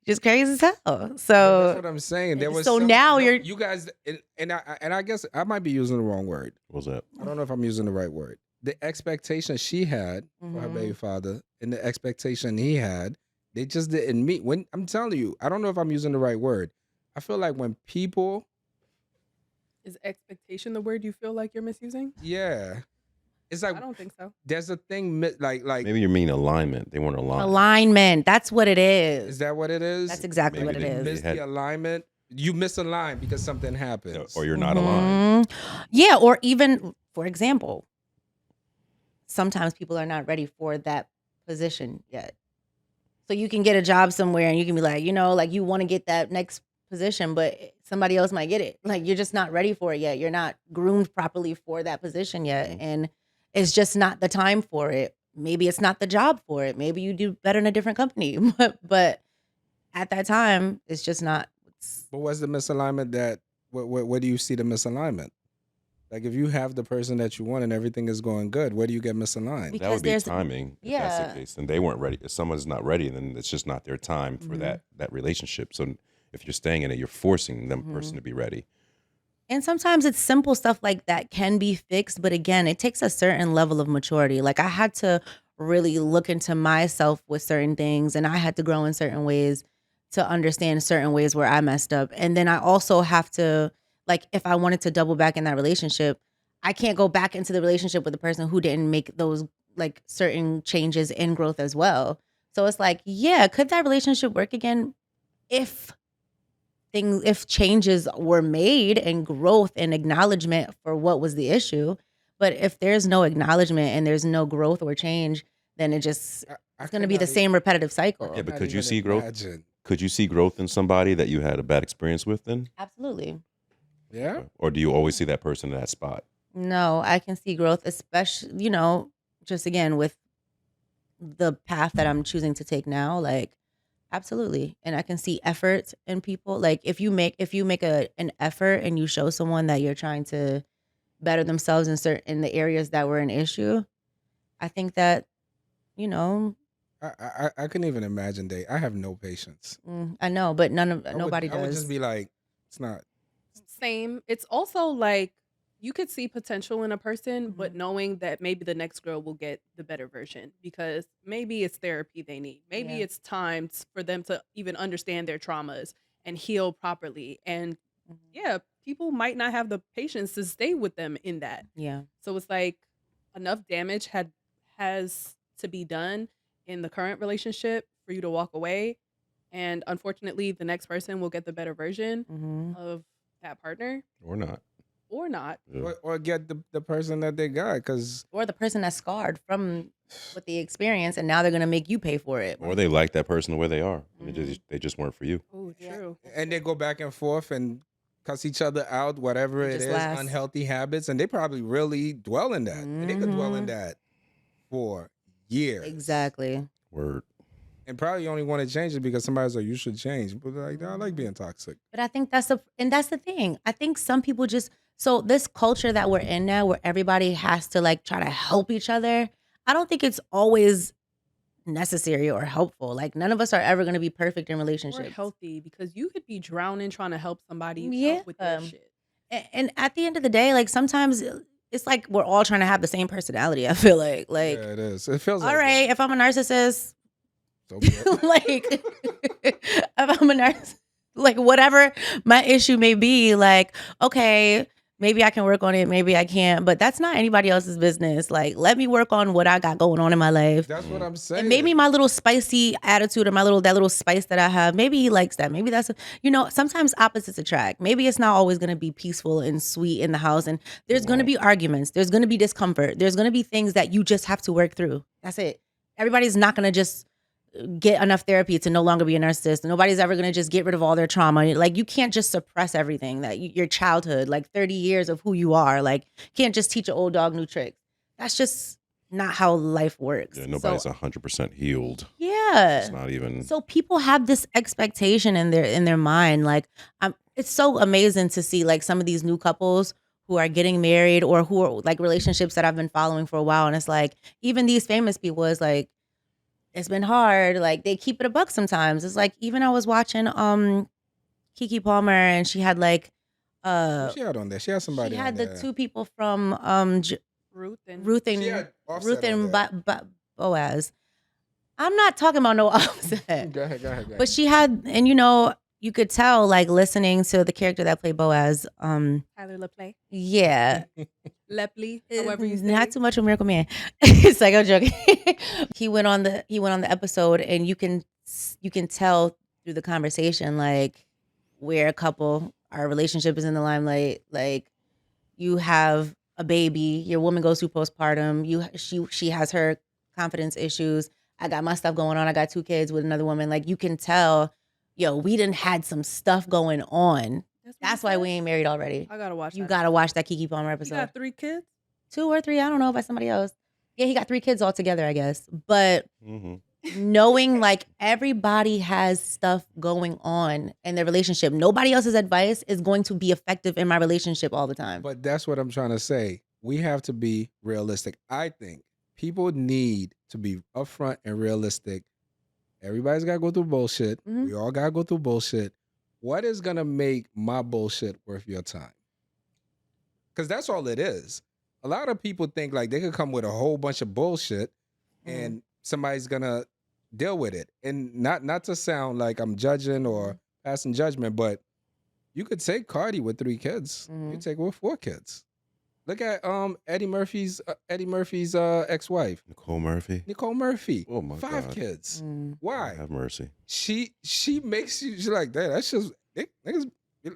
Just crazy as hell. But So that's what I'm saying. There was so now you're. you guys, and I guess I might be using the wrong word. What was that? I don't know if I'm using the right word. The expectation she had for her baby father and the expectation he had, they just didn't meet. When I'm telling you, I don't know if I'm using the right word. I feel like when people, Is expectation the word you feel like you're misusing? yeah, it's like I don't think so. there's a thing like Maybe you mean alignment. They weren't aligned. Alignment. That's what it is. is that what it is? That's exactly Maybe what it they is. Miss the alignment. You misalign because something happens. Or you're not aligned. Yeah, or even, for example, sometimes people are not ready for that position yet. So you can get a job somewhere and you can be like, like you want to get that next position, but somebody else might get it. Like you're just not ready for it yet. You're not groomed properly for that position yet. And it's just not the time for it. Maybe it's not the job for it. Maybe you do better in a different company. But at that time, it's just not. But what's the misalignment that, where do you see the misalignment? Like if you have the person that you want and everything is going good, where do you get misaligned? Because That would be there's- timing. If that's the case. And they weren't ready. If someone's not ready, then it's just not their time for that relationship. So if you're staying in it, you're forcing them person to be ready. And sometimes it's simple stuff like that can be fixed. But again, it takes a certain level of maturity. Like I had to really look into myself with certain things and I had to grow in certain ways to understand certain ways where I messed up. And then I also have to, like, if I wanted to double back in that relationship, I can't go back into the relationship with the person who didn't make those like certain changes in growth as well. So it's like, yeah, could that relationship work again if changes were made and growth and acknowledgement for what was the issue? But if there's no acknowledgement and there's no growth or change, then it's going to be the same repetitive cycle. Yeah, but could you see growth? Could you see growth in somebody that you had a bad experience with then? Absolutely. Yeah. Or do you always see that person in that spot? No, I can see growth, especially, just again with the path that I'm choosing to take now, like absolutely. And I can see effort in people. Like if you make an effort and you show someone that you're trying to better themselves in the areas that were an issue, I think that, you know, I couldn't even imagine date. I have no patience. I know, but I nobody would does. just be like, it's not. Same. It's also like you could see potential in a person, but knowing that maybe the next girl will get the better version because maybe it's therapy they need. Maybe Yeah. it's time for them to even understand their traumas and heal properly. And yeah, people might not have the patience to stay with them in that. Yeah. So it's like enough damage has to be done in the current relationship for you to walk away. And unfortunately, the next person will get the better version of that partner Or not. or not. Yeah. Or get the person that they got, because Or the person that's scarred from with the experience, and now they're gonna make you pay for it. Or they like that person the way they are. And they just weren't for you. Oh, true. and they go back and forth and cuss each other out, whatever It it just is, lasts. unhealthy habits, and they probably really dwell in that. And they could dwell in that for years. Exactly. Word. And probably only want to change it because somebody's like, you should change. But like, I like being toxic. But I think that's the thing. I think some people so this culture that we're in now where everybody has to like try to help each other, I don't think it's always necessary or helpful. Like none of us are ever going to be perfect in Or relationships. healthy because you could be drowning trying to help somebody Yeah. out with their shit. And at the end of the day, like sometimes it's like we're all trying to have the same personality. I feel like Yeah, it is. It feels all like right, if I'm a narcissist, so good. like if I'm a nurse, like whatever my issue may be, like okay, maybe I can work on it, maybe I can't, but that's not anybody else's business. Like let me work on what I got going on in my life. That's what I'm saying. And maybe my little spicy attitude or that little spice that I have, maybe he likes that. Maybe that's sometimes opposites attract. Maybe it's not always going to be peaceful and sweet in the house, and there's going to be arguments, there's going to be discomfort, there's going to be things that you just have to work through. That's it. Everybody's not going to just get enough therapy to no longer be a narcissist. Nobody's ever going to just get rid of all their trauma. Like you can't just suppress everything that your childhood, like 30 years of who you are. Like you can't just teach an old dog new tricks. That's just not how life works. Yeah, nobody's 100% healed. Yeah. It's not even. So people have this expectation in their mind. Like it's so amazing to see like some of these new couples who are getting married or who are like relationships that I've been following for a while. And it's like, even these famous people, it's like, it's been hard. Like they keep it a buck sometimes. It's like, even I was watching Keke Palmer and she had like Who she had on there. She had somebody. she had on the there. two people from Ruth and She had Offset Ruth on and there. Boaz. I'm not talking about no Offset. Go ahead. But she had, and you could tell like listening to the character that played Boaz. Tyler LaPlay. Yeah. Lepley, however you say Not it. too much of Miracle Man. It's like I'm joking. He went on the episode, and you can tell through the conversation like we're a couple, our relationship is in the limelight. Like you have a baby, your woman goes through postpartum. She has her confidence issues. I got my stuff going on. I got 2 kids with another woman. Like you can tell, we done had some stuff going on. That's why we ain't married already. I gotta watch. You gotta watch that Keke Palmer episode. He got 3 kids. 2 or 3, I don't know, by somebody else. Yeah, he got 3 kids altogether, I guess. But Mhm. knowing like everybody has stuff going on in their relationship, nobody else's advice is going to be effective in my relationship all the time. But that's what I'm trying to say. We have to be realistic. I think people need to be upfront and realistic. Everybody's got to go through bullshit. Mhm. We all got to go through bullshit. What is going to make my bullshit worth your time? Because that's all it is. A lot of people think like they could come with a whole bunch of bullshit and somebody's going to deal with it. And not to sound like I'm judging or passing judgment, but you could take Cardi with 3 kids. You could take her with 4 kids. Look at Eddie Murphy's ex-wife, Nicole Murphy. Nicole Murphy. Oh my 5 God. kids. Mm. Why? Have mercy. She makes you. She's like that. That's just niggas.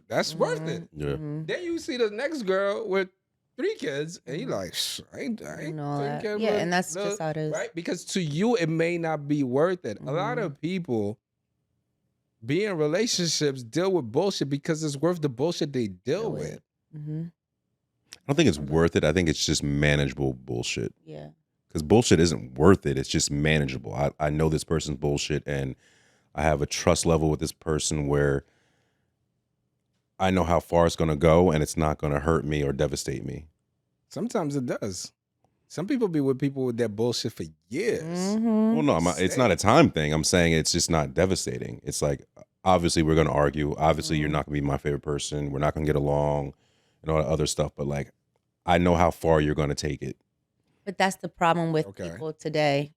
That's worth it. Yeah. Mhm. Then you see the next girl with 3 kids, and you like, I ain't And all taking that. care of Yeah, my and that's little-" just how it is. right? Because to you, it may not be worth it. A lot of people be in relationships deal with bullshit because it's worth the bullshit they deal with. Mm-hmm. I don't think it's worth it. I think it's just manageable bullshit. Yeah. because bullshit isn't worth it. It's just manageable. I know this person's bullshit, and I have a trust level with this person where I know how far it's going to go, and it's not going to hurt me or devastate me. Sometimes it does. Some people be with people with that bullshit for years. Mhm. Well, no, it's not a time thing. I'm saying it's just not devastating. It's like, obviously we're going to argue. Obviously you're not going to be my favorite person. We're not going to get along and all that other stuff. But like, I know how far you're going to take it. But that's the problem with Okay. people today.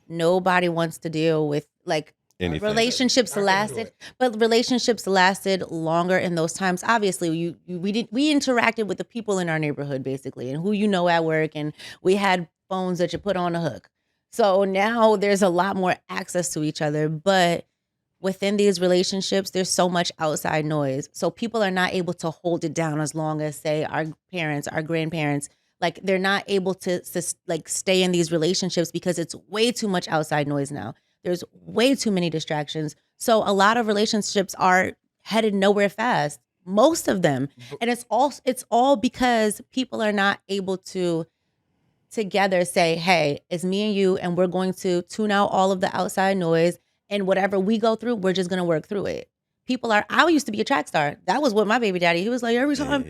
Nobody wants to deal with like Anything. relationships I can do lasted, it. but relationships lasted longer in those times. Obviously, we interacted with the people in our neighborhood basically, and who you know at work, and we had phones that you put on a hook. So now there's a lot more access to each other, but within these relationships, there's so much outside noise. So people are not able to hold it down as long as, say, our parents, our grandparents. Like they're not able to like stay in these relationships because it's way too much outside noise now. There's way too many distractions. So a lot of relationships are headed nowhere fast. Most of them. And it's all because people are not able to together say, hey, it's me and you, and we're going to tune out all of the outside noise, and whatever we go through, we're just going to work through it. I used to be a track star. That was what my baby daddy, he was like, every time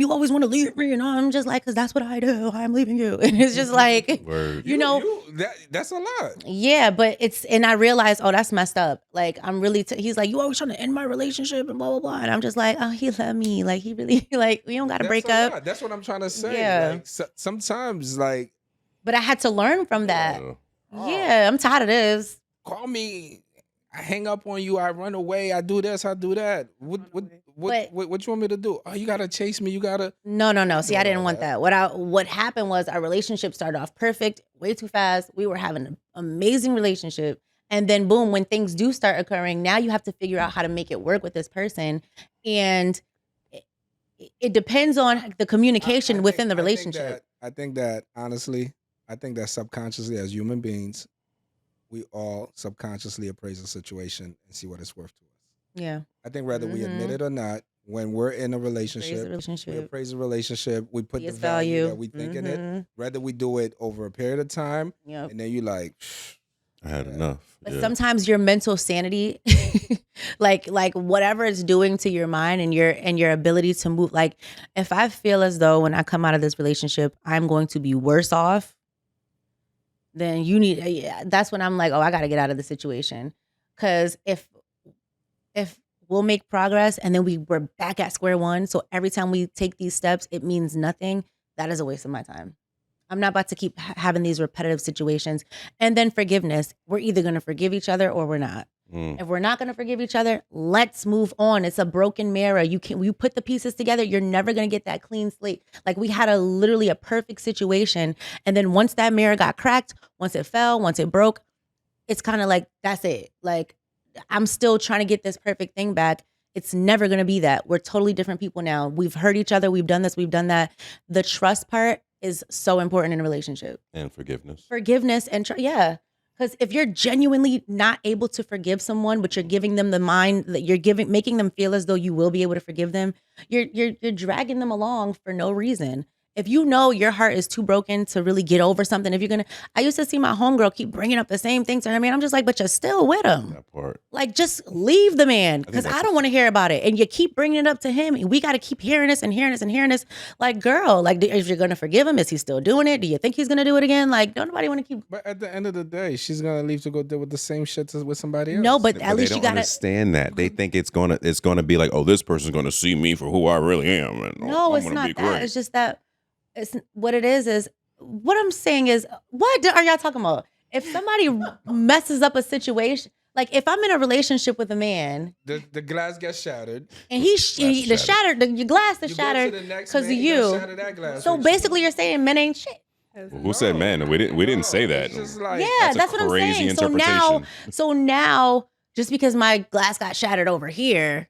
you always want to leave me. And I'm just like, because that's what I do. I'm leaving you. And it's just like, Word. you know, That's a lot. yeah, but and I realized, oh, that's messed up. Like, I'm really, he's like, you always trying to end my relationship and blah, blah, blah. And I'm just like, oh, he loved me. Like, he really, like, we don't got to That's break a up. lot. That's what I'm trying to say. Yeah. Like, sometimes, like, But I had to learn from that. Oh. Yeah, I'm tired of this. call me. I hang up on you. I run away. I do this. I do that. What you want me to do? Oh, you gotta chase me. You gotta. No. See, I didn't all want that. What happened was our relationship started off perfect, way too fast. We were having an amazing relationship. And then boom, when things do start occurring, now you have to figure out how to make it work with this person. And it depends on the communication within the relationship. I think that honestly, subconsciously as human beings, we all subconsciously appraise a situation and see what it's worth to us. Yeah. I think whether we admit it or not, when we're in a relationship, we appraise the relationship, we put See the its value value. that we think in it, whether we do it over a period of time, Yep. and then you like, I had enough. But Yeah. sometimes your mental sanity, like whatever it's doing to your mind and your ability to move, like if I feel as though when I come out of this relationship, I'm going to be worse off, then that's when I'm like, oh, I got to get out of the situation. Because if we'll make progress and then we're back at square one, so every time we take these steps, it means nothing, that is a waste of my time. I'm not about to keep having these repetitive situations. And then forgiveness. We're either going to forgive each other or we're not. If we're not going to forgive each other, let's move on. It's a broken mirror. You put the pieces together, you're never going to get that clean slate. Like we had literally a perfect situation. And then once that mirror got cracked, once it fell, once it broke, it's kind of like, that's it. Like I'm still trying to get this perfect thing back. It's never going to be that. We're totally different people now. We've hurt each other. We've done this. We've done that. The trust part is so important in a relationship. And forgiveness. Forgiveness and yeah. Because if you're genuinely not able to forgive someone, but you're giving them the mind that making them feel as though you will be able to forgive them, you're dragging them along for no reason. If you know your heart is too broken to really get over something, I used to see my homegirl keep bringing up the same thing to her man. I'm just like, but you're still with him. That part. Like, just leave the man because I don't want to hear about it. And you keep bringing it up to him. We got to keep hearing this and hearing this and hearing this. Like, girl, like, if you're going to forgive him, is he still doing it? Do you think he's going to do it again? Like, don't nobody want to keep. But at the end of the day, she's gonna leave to go deal with the same shit with somebody else. No, but at least they you don't got to. understand that. They think it's gonna be like, oh, this person's gonna see me for who I really am. And No, I'm it's gonna not be that. great. It's just that. It's what it is what I'm saying is, what are y'all talking about? If somebody messes up a situation, like if I'm in a relationship with a man, the glass gets shattered, and your glass is shattered because of you. So basically, you're saying men ain't shit. Who said man? We didn't say that. Yeah, that's what I'm saying. So now, just because my glass got shattered over here,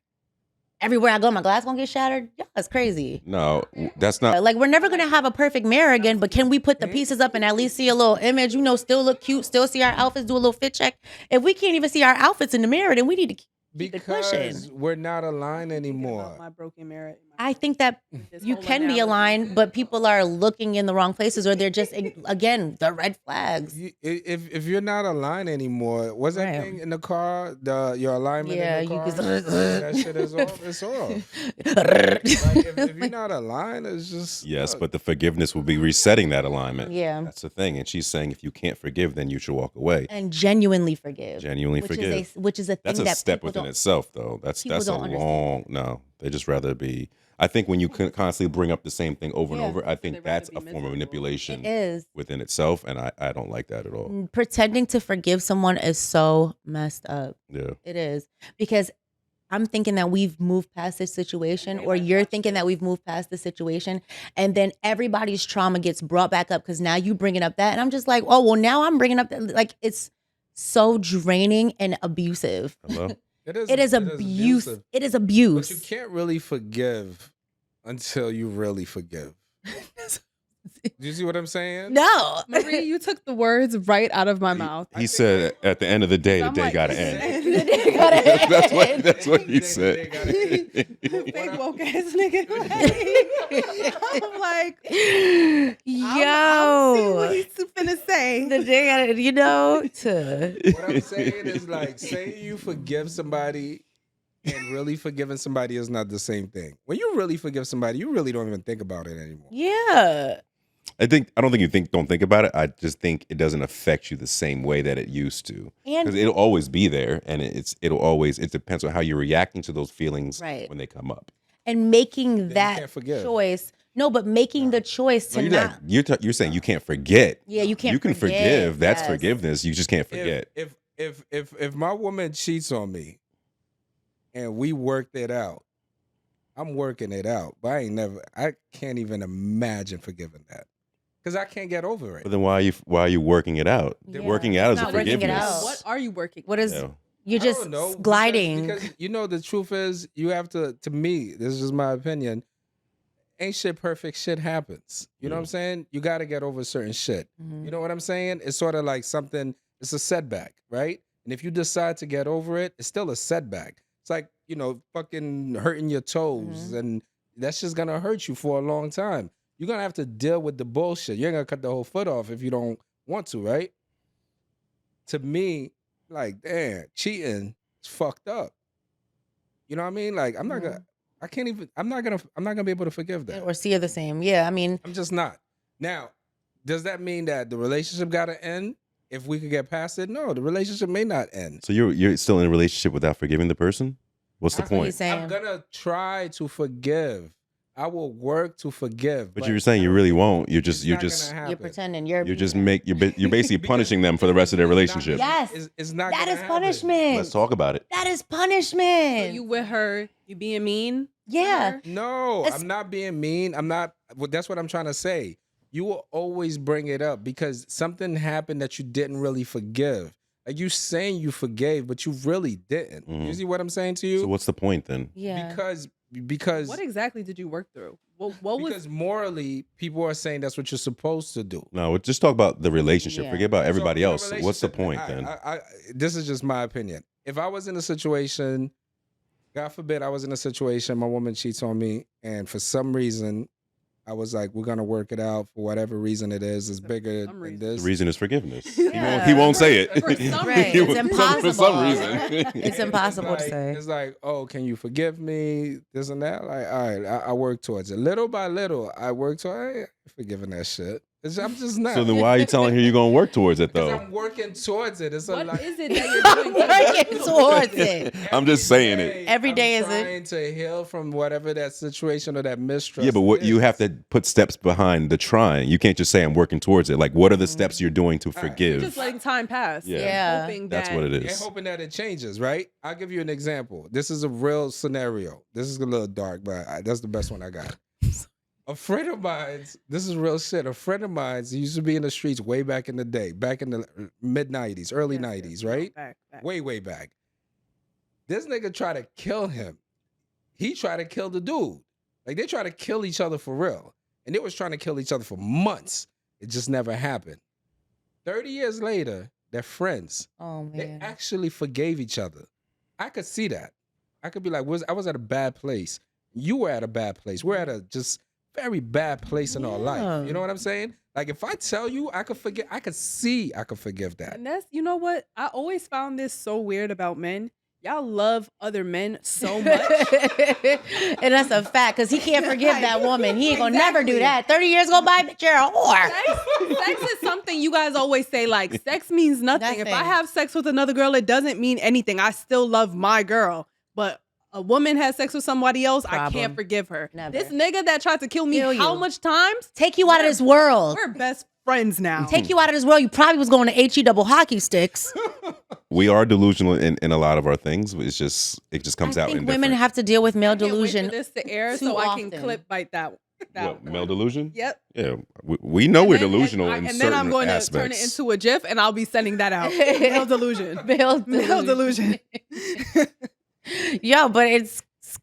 everywhere I go, my glass gonna get shattered? Yeah, that's crazy. No, that's not. Like, we're never gonna have a perfect mirror again, but can we put the pieces up and at least see a little image, still look cute, still see our outfits, do a little fit check? If we can't even see our outfits in the mirror, then we need to keep it pushing. Because we're not aligned Thinking about anymore. my broken mirror. in my I head. think that This you whole can be analogy. aligned, but people are looking in the wrong places, or they're just again the red flags. If you're not aligned anymore, what's that Right. thing in the car? Your alignment Yeah, in the you car. can. That shit is off. It's off. Like if you're not aligned, it's just Yes, look, but the forgiveness will be resetting that alignment. Yeah. That's the thing. And she's saying if you can't forgive, then you should walk away. And genuinely forgive. Genuinely forgive. Which is a thing That's a that step people within don't. itself, though. That's people a don't understand. long. No, they just rather be. I think when you constantly bring up the same thing over and Yeah. over, I They'd think rather that's be a form of miserable. manipulation It is. within itself, and I don't like that at all. Pretending to forgive someone is so messed up. Yeah. It is. Because I'm thinking that we've moved past this situation, or you're thinking that we've moved past the situation, and then everybody's trauma gets brought back up because now you bringing up that, and I'm just like, oh well, now I'm bringing up that. Like, it's so draining and abusive. Hello? It is abuse. It is abuse. But you can't really forgive until you really forgive. Do you see what I'm saying? No. Marie, you took the words right out of my mouth. He said at the end of the day, the I'm day like, gotta this end. is- The day gotta end. That's what he They said. gotta- Fake woke ass nigga. I'm like, I'm seeing what Yo. he's finna say. The day gotta, What I'm saying is like, say you forgive somebody, and really forgiving somebody is not the same thing. When you really forgive somebody, you really don't even think about it anymore. yeah. I don't think you don't think about it. I just think it doesn't affect you the same way that it used to. Because And it'll always be there, and it depends on how you're reacting to those feelings Right. when they come up. making you that can't forgive. choice. No, but making the choice to No, not. you're saying you can't forget. Yeah, you can't You can forgive, forgive. That's yes. forgiveness. You just can't forget. If my woman cheats on me, and we worked it out, I'm working it out. But I can't even imagine forgiving that because I can't get over it. But then why are you working it out? Yeah, Working out it's is a not working it forgiveness. out. What are you working? What is Yeah. you're I just don't know, gliding? because the truth is you have to me, this is just my opinion, ain't shit perfect, shit happens. You know what I'm saying? You got to get over certain shit. Mhm. You know what I'm saying? It's sort of like it's a setback, right? And if you decide to get over it, it's still a setback. It's like, fucking hurting your toes, and that's just going to hurt you for a long time. You're going to have to deal with the bullshit. You ain't going to cut the whole foot off if you don't want to, right? To me, like, damn, cheating is fucked up. You know what I mean? Like, I'm not gonna be able to forgive that. Or see it the same. Yeah, I mean, I'm just not. Now, does that mean that the relationship gotta end if we could get past it? No, the relationship may not end. So you're still in a relationship without forgiving the person? What's the That's what point? he's saying. I'm gonna try to forgive. I will work to forgive. But you were saying you really won't. You're just you're pretending. You're basically punishing them for the rest of their relationship. Yes. It's not. That gonna is happen. punishment. Let's talk about it. That is So punishment. you with her, you being mean? to Yeah. her? No, It's- I'm not being mean. I'm not. Well, that's what I'm trying to say. You will always bring it up because something happened that you didn't really forgive. Like you saying you forgave, but you really didn't. You see what I'm saying to you? So what's the point then? Yeah. Because What exactly did you work through? What was because morally, people are saying that's what you're supposed to do. No, just talk about the relationship. Yeah. Forget about everybody So, in a else. What's the relationship, point then? This is just my opinion. If I was in a situation, God forbid, I was in a situation, my woman cheats on me, and for some reason, I was like, we're gonna work it out for whatever reason it is. It's bigger some than reason. this. The reason is forgiveness. Yeah. He won't say it. For some Right. He It's won't- impossible. For some reason. It's impossible to say. It's like, oh, can you forgive me? This and that. Like, all right, I work towards it. Little by little, I work towards. I ain't forgiving that shit. I'm just not. So then why are you telling her you're going to work towards it Because though? I'm working towards it. It's a what lot. is it that you're doing? Working towards it. I'm just saying it. Every day I'm is it. trying to heal from whatever that situation or that mistrust. Yeah, but what you is. have to put steps behind the trying. You can't just say I'm working towards it. Like, what are the steps you're doing to right. forgive? Just letting time pass. Yeah. Yeah. Hoping That's that what it And is. hoping that it changes, right? I'll give you an example. This is a real scenario. This is a little dark, but that's the best one I got. A friend of mine's, this is real shit. A friend of mine's, he used to be in the streets way back in the day, back in the mid 90s, early Yes, 90s, yes. right? Back. Way back. This nigga tried to kill him. He tried to kill the dude. Like they tried to kill each other for real. And they was trying to kill each other for months. It just never happened. 30 years later, they're friends. Oh They man. actually forgave each other. I could see that. I could be like, I was at a bad place. You were at a bad place. We're at a just very bad place in our life. You know what I'm saying? Like if I tell you, I could forget. I could forgive that. And that's, you know what? I always found this so weird about men. Y'all love other men so much. And that's a fact, because he can't forgive that woman. He ain't gonna never do that. 30 years go by, bitch, you're a whore. Sex is something you guys always say, like, sex means nothing. If I have sex with another girl, it doesn't mean anything. I still love my girl. But a woman has sex with somebody else, I can't forgive her. Never. This nigga that tried to kill me how much times? Take you out of this world. We're best friends now. Take you out of this world. You probably was going to HE double hockey sticks. We are delusional in a lot of our things. It just comes out. I think women have to deal with male I can't delusion. wait for this to air so I can clip bite that. What, male delusion? Yep. Yeah, we know we're delusional in certain aspects. And then I'm going to turn it into a GIF, and I'll be sending that out. Male delusion. Male delusion. Yo, but it's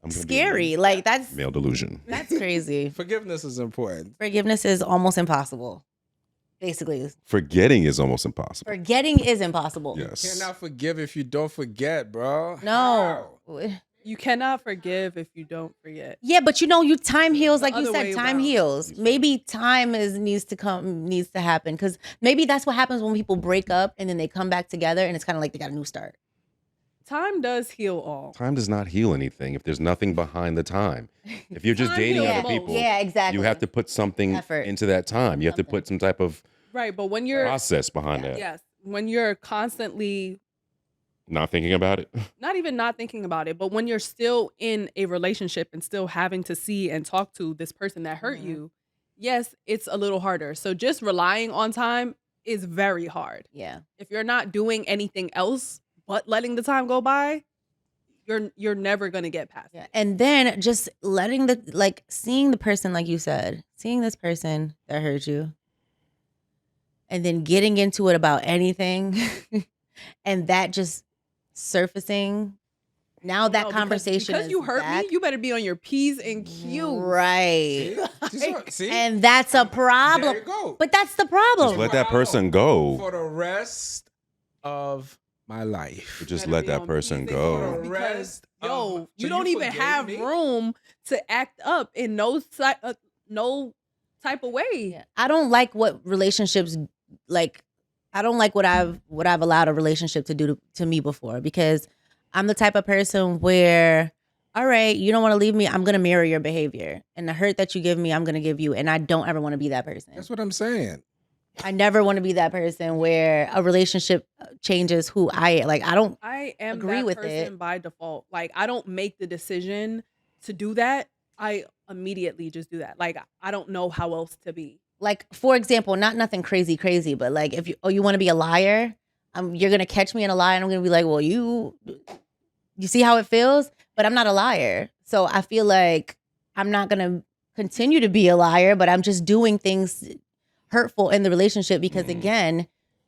scary. Like that's male delusion. That's crazy. Forgiveness is important. Forgiveness is almost impossible. Basically, forgetting is almost impossible. Forgetting is impossible. Yes. You cannot forgive if you don't forget, bro. No. How? You cannot forgive if you don't forget. Yeah, but time heals, like you said, time around. Heals. Maybe time needs to happen, because maybe that's what happens when people break up and then they come back together and it's kind of like they got a new start. Time does heal all. Time does not heal anything if there's nothing behind the time. If you're just Time dating heals other most. people, Yeah, exactly. you have to put something Effort. into that time. You have to put some type of Right, but when you're process behind that. yes, when you're constantly Not thinking about it. not even not thinking about it, but when you're still in a relationship and still having to see and talk to this person that hurt you, yes, it's a little harder. So just relying on time is very hard. Yeah. If you're not doing anything else but letting the time go by, you're never gonna get past it. Yeah. And then just seeing the person, like you said, seeing this person that hurt you, and then getting into it about anything, and that just surfacing. Now that conversation because is you hurt back. me, you better be on your P's and Q's. Right. See? And that's a problem. There you go. But that's the problem. Just let that person go. For the rest of my life. Just let that person go. Because So you don't even forgave have me? room to act up in no type of way. Yeah. I don't like what relationships I don't like what I've allowed a relationship to do to me before, because I'm the type of person where, all right, you don't want to leave me, I'm gonna mirror your behavior, and the hurt that you give me, I'm gonna give you, and I don't ever want to be that person. That's what I'm saying. I never want to be that person where a relationship changes who I am. I am agree that with person it. by default. Like, I don't make the decision to do that. I immediately just do that. Like, I don't know how else to be. Like, for example, not nothing crazy, but like if you want to be a liar, you're gonna catch me in a lie, and I'm gonna be like, well, you see how it feels, but I'm not a liar, so I feel like I'm not gonna continue to be a liar, but I'm just doing things hurtful in the relationship because again,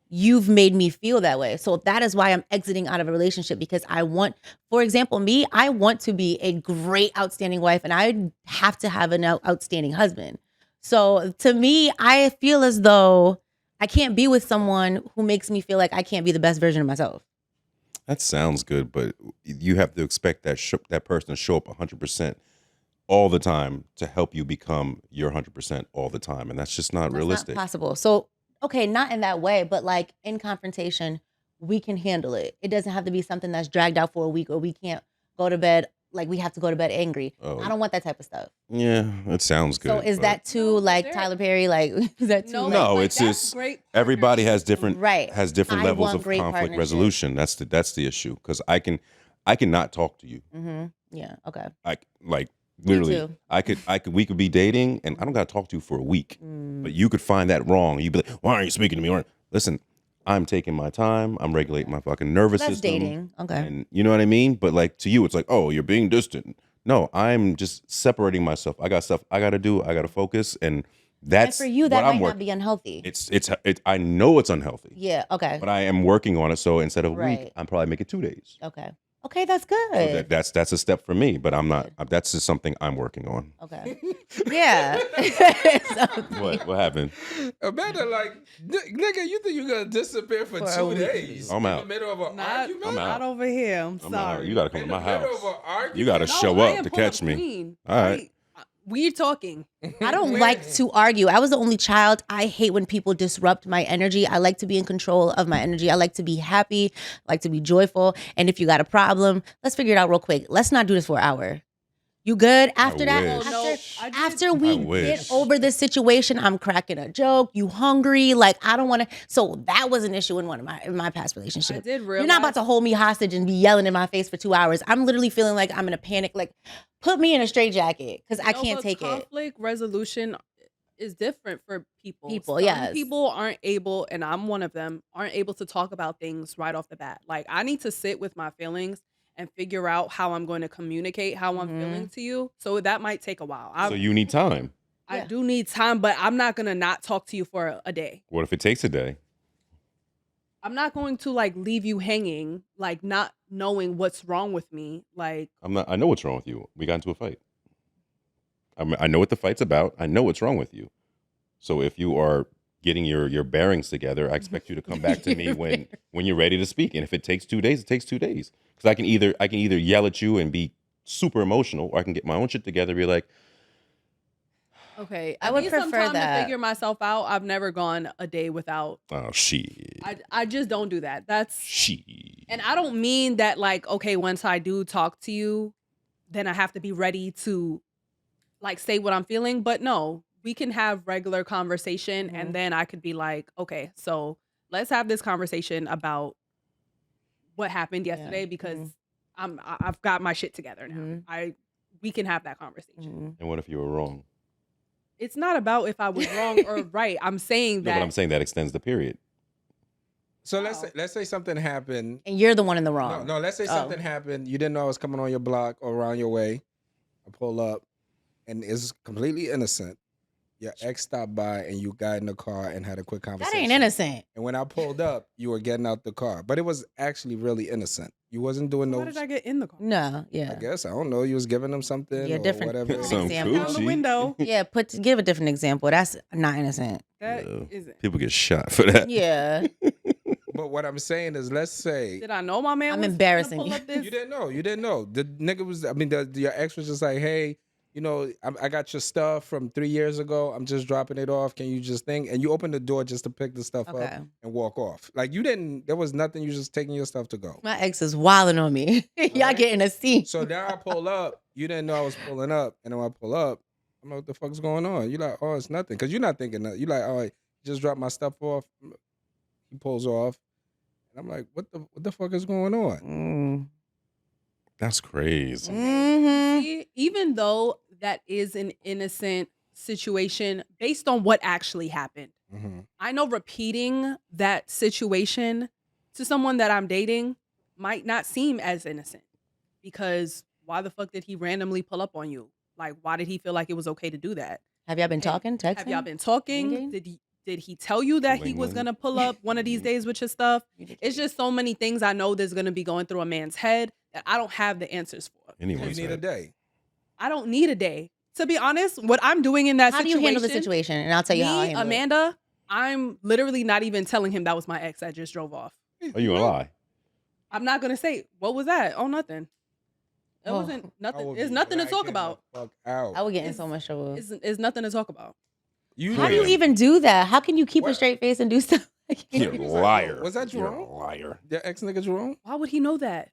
you've made me feel that way. So that is why I'm exiting out of a relationship, because I want, for example, I want to be a great, outstanding wife, and I have to have an outstanding husband. So to me, I feel as though I can't be with someone who makes me feel like I can't be the best version of myself. That sounds good, but you have to expect that person to show up 100% all the time to help you become your 100% all the time, and that's just not realistic. Not possible. So, okay, not in that way, but like in confrontation, we can handle it. It doesn't have to be something that's dragged out for a week, or we can't go to bed, like we have to go to bed angry. Oh. I don't want that type of stuff. Yeah, it sounds good. So is that too like Tyler Perry? Like is that too? No, like, it's just everybody has different Right. has different I levels want of great conflict partnership. resolution. That's the issue, because I can not talk to you. Mm-hmm. Yeah. Okay. Like literally, too. we could be dating and I don't got to talk to you for a week, Mm. but you could find that wrong. You'd be like, why aren't you speaking to me? Listen, I'm taking my time. I'm regulating my fucking nervous That's system. dating. Okay. And you know what I mean? But like to you, it's like, oh, you're being distant. No, I'm just separating myself. I got stuff I got to do. I got to focus, and that's and for you, that what might I'm not be unhealthy. It's I know it's unhealthy. Yeah. Okay. But I am working on it. So instead of a week, Right. I'm probably make it 2 days. Okay. Okay, that's So good. that's a step for me, but I'm not. That's just something I'm working on. Okay. Yeah. What happened? Amanda, like, nigga, you think you're gonna disappear for For a 2 week. days I'm in out. the middle of an Not, argument? I'm out. not over here. I'm I'm sorry. out. You gotta come In to the my middle house. of an argument? You gotta No, show I up am to pull-up catch me. queen. All right. We talking. I don't like to argue. I was the only child. I hate when people disrupt my energy. I like to be in control of my energy. I like to be happy, I like to be joyful. And if you got a problem, let's figure it out real quick. Let's not do this for an hour. You good? After that, wish. Oh, no, after, I did- after we I get wish. over this situation, I'm cracking a joke. You hungry? Like I don't want to. So that was an issue in one of my past I relationships. did realize. You're not about to hold me hostage and be yelling in my face for 2 hours. I'm literally feeling like I'm in a panic. Like, put me in a straitjacket because I No, can't but take it. conflict resolution is different for people. People, Some yes. people aren't able, and I'm one of them, aren't able to talk about things right off the bat. Like I need to sit with my feelings and figure out how I'm going to communicate how I'm feeling to you. So that might take a while. So you need time. I Yeah. do need time, but I'm not gonna not talk to you for a day. What if it takes a day? I'm not going to like leave you hanging, like not knowing what's wrong with me. Like I'm not. I know what's wrong with you. We got into a fight. I know what the fight's about. I know what's wrong with you. So if you are getting your bearings together, I expect you to come back to me when you're ready to speak. And if it takes 2 days, it takes 2 days. Because I can either yell at you and be super emotional, or I can get my own shit together and be like, okay, I would need some prefer time that. to figure myself out. I've never gone a day without. oh shit. I just don't do that. That's Shit. and I don't mean that like okay, once I do talk to you, then I have to be ready to like say what I'm feeling. But no, we can have regular conversation, Mhm. and then I could be like, okay, so let's have this conversation about what happened yesterday Yeah. because Mhm. I've got my shit together now. Mhm. We can have that conversation. Mhm. And what if you were wrong? It's not about if I was wrong or right. I'm saying No, that but I'm saying that extends the period. So Wow. let's say something happened. And you're the one in the No, wrong. no, let's say Oh. something happened. You didn't know I was coming on your block or around your way. I pull up and it's completely innocent. Your ex stopped by and you got in the car and had a quick That conversation. ain't innocent. And when I pulled up, you were getting out the car. But it was actually really innocent. You wasn't doing why no, did I get in the car? No, yeah. I guess. I don't know. You was giving them something Yeah, or different. whatever. Some example. Down the coochie. window. Yeah, give a different example. That's not innocent. That Yeah. isn't. People get shot for that. Yeah. But what I'm saying is, let's say Did I know my man? I'm was embarrassing gonna pull you. up this? you didn't know. You didn't know. The nigga was, I mean, your ex was just like, hey, you know, I got your stuff from 3 years ago. I'm just dropping it off. Can you just think? And you opened the door just to pick the stuff Okay. up and walk off. Like you didn't, there was nothing. You just taking your stuff to go. My ex is wilding on me. Y'all Right. getting a seat. So now I pull up. You didn't know I was pulling up. And then when I pull up, I'm like, what the fuck's going on? You're like, oh, it's nothing. Because you're not thinking that. You're like, oh, I just dropped my stuff off. He pulls off. And I'm like, what the fuck is going on? Mm. That's crazy. Mhm. See, even though that is an innocent situation based on what actually happened, Mm-hmm. I know repeating that situation to someone that I'm dating might not seem as innocent because why the fuck did he randomly pull up on you? Like, why did he feel like it was okay to do that? Have y'all been talking? Texting? Have y'all been talking? Communicating? Did he tell you that he was Ling-ling. gonna pull up one of these days with your stuff? It's just so many things I know there's gonna be going through a man's head that I don't have the answers for. You Anyone's need a head. day. I don't need a day. To be honest, what I'm doing in that How do situation, you handle the situation? And I'll tell you how I handle it. Amanda, I'm literally not even telling him that was my ex that just drove off. Are you gonna lie? I'm not gonna say what was that. Oh, nothing. It Oh. wasn't I nothing. would It's be nothing to talk blacking about. the fuck out. I would get in It's- so much trouble. It's nothing to talk about. How do you even do that? How can you keep a What? straight face and do stuff like You're that? a liar. Was that You're Jerome? a liar. Your ex nigga Jerome? Why would he know that?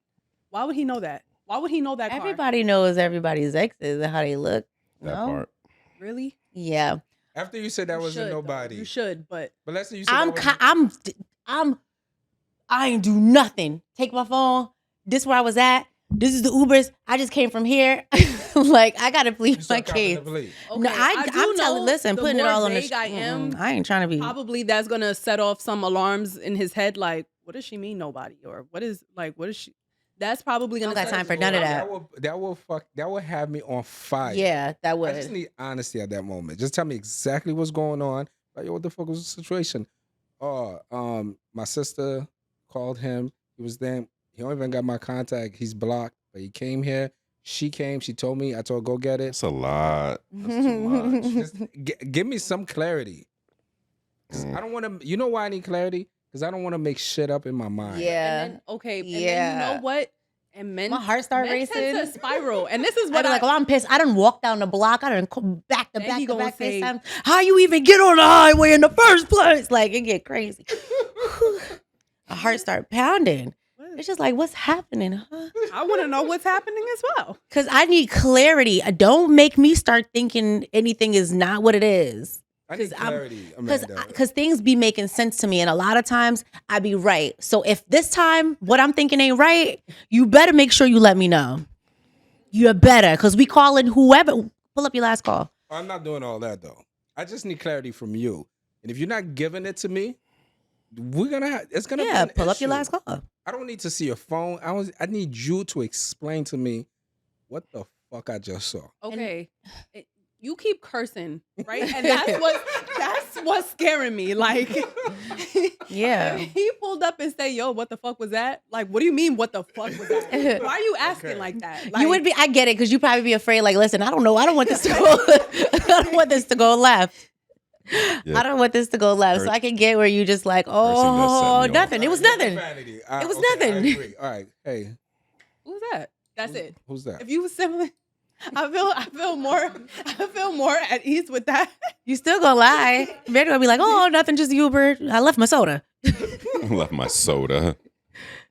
Why would he know that? Why would he know that? Car? Everybody knows everybody's exes and how they look. That No? part. Really? Yeah. After you said that You wasn't should, though. nobody. You should, but But let's say you said that wasn't, I ain't do nothing. Take my phone. This where I was at. This is the Ubers. I just came from here. Like I gotta you plead my start copping case. the plea. No, okay, I'm do telling. know Listen, the putting it more all on the. vague I am, I ain't trying to be. probably that's gonna set off some alarms in his head. Like, what does she mean, nobody? Or what is she? That's probably gonna. I don't got set time for off none of alarms. that. That will have me on fire. Yeah, that I just would. need honesty at that moment. Just tell me exactly what's going on. Like, yo, what the fuck was the situation? Oh, my sister called him. He was there. He don't even got my contact. He's blocked. But he came here. She came. She told me. I told her, go get it. That's a lot. That's too much. Just give me some clarity. 'Cause I don't want to. You know why I need clarity? Because I don't want to make shit up in my mind. Yeah. And then, okay. And then Yeah. you know what? And men, My heart start men tend racing. to spiral. And this is I'd what be like, oh, I'm pissed. I done walked down the block. I done back to Then back he to gonna back say- FaceTime. How you even get on the highway in the first place? Like, it get crazy. My heart start pounding. It's just like, what's happening, huh? I want to know what's happening as well. Because I need clarity. Don't make me start thinking anything is not what it is. I need 'Cause I'm- clarity, Amanda. Because things be making sense to me, and a lot of times I be right. So if this time what I'm thinking ain't right, you better make sure you let me know. You better, because we calling whoever. Pull up your last call. I'm not doing all that though. I just need clarity from you. And if you're not giving it to me, we're gonna have. It's gonna be Yeah, an pull up your issue. last call. I don't need to see your phone. I need you to explain to me what the fuck I just saw. Okay. You keep cursing, right? And that's what's scaring me. Like, Yeah. if he pulled up and say, yo, what the fuck was that? Like, what do you mean, what the fuck was that? Why are you asking Okay. like that? You would be. I get it, because you probably be afraid. Like, listen, I don't know. I don't want this to go. I don't want this to go left. Yeah. I don't want this to go left. So I can get where you just like, does set oh, me off. nothing. It was nothing. Profanity. It was Okay, I nothing. agree. All right. Hey, Who's that? That's it. who's that? If you was similar, I feel more at ease with that. You still gonna lie. They're gonna be like, oh, nothing, just Uber. I left my soda. Left my soda.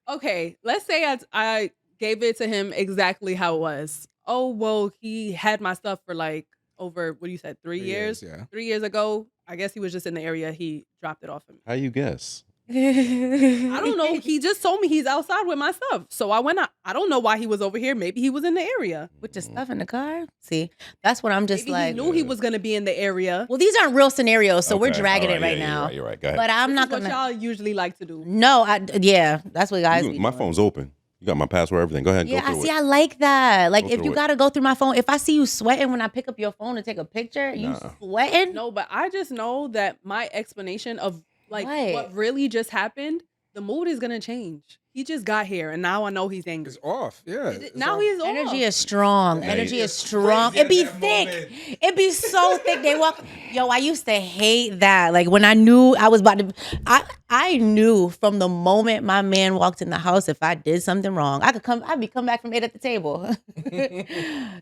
Okay, let's say I gave it to him exactly how it was. Oh, well, he had my stuff for like over, what you said, 3 years? Yeah. 3 years ago, I guess he was just in the area. He dropped it off of me. How you guess? I don't know. He just told me he's outside with my stuff. So I went out. I don't know why he was over here. Maybe he was in the area. With your stuff in the car. See, that's what I'm just Maybe like. he knew he was going to be in the area. Well, these aren't real scenarios, so we're Okay, dragging all it right yeah, now. You're right. Go ahead. But I'm This not is what gonna. y'all usually like to do. No, yeah, that's what guys. be My doing. phone's open. You got my password, everything. Go ahead. Yeah, go I through see. it. I like that. Like, Go if through you it. gotta go through my phone, if I see you sweating when I pick up your phone to take a picture, you Nah. sweating. No, but I just know that my explanation of like What? what really just happened, the mood is going to change. He just got here and now I know he's angry. It's off. Yeah. it's Now off. he's off. Energy is strong. Yeah, Energy he is is strong. crazy It be at that thick. moment. It be so thick. They walk. Yo, I used to hate that. Like, when I knew I was about to, I knew from the moment my man walked in the house, if I did something wrong, I'd be come back from it at the table.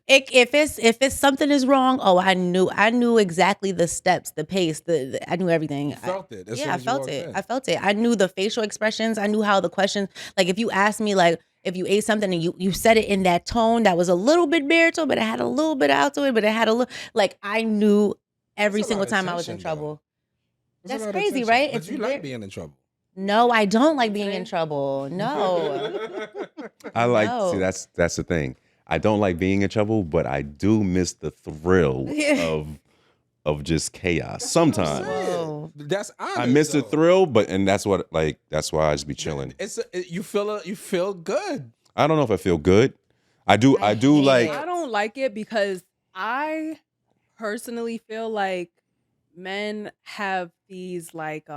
if it's something is wrong, oh, I knew exactly the steps, the pace, I knew everything. You felt it. as soon Yeah, I as you felt walked it. in. I felt it. I knew the facial expressions. I knew how the questions, like, if you asked me, like, if you ate something and you said it in that tone that was a little bit baritone, but it had a little bit out to it, but it had a little, like, I knew every That's a single lot of time I was in tension, trouble. It's a That's lot of crazy, tension. right? But It's you very- like being in trouble. No, I don't like being in trouble. No. I like. No. See, that's the thing. I don't like being in trouble, but I do miss the thrill of just chaos. Sometimes Whoa. That's honest. I miss the though. thrill, and that's why I just be chilling. You feel good. I don't know if I feel good. I do hate like. it. I don't like it because I personally feel like men have these like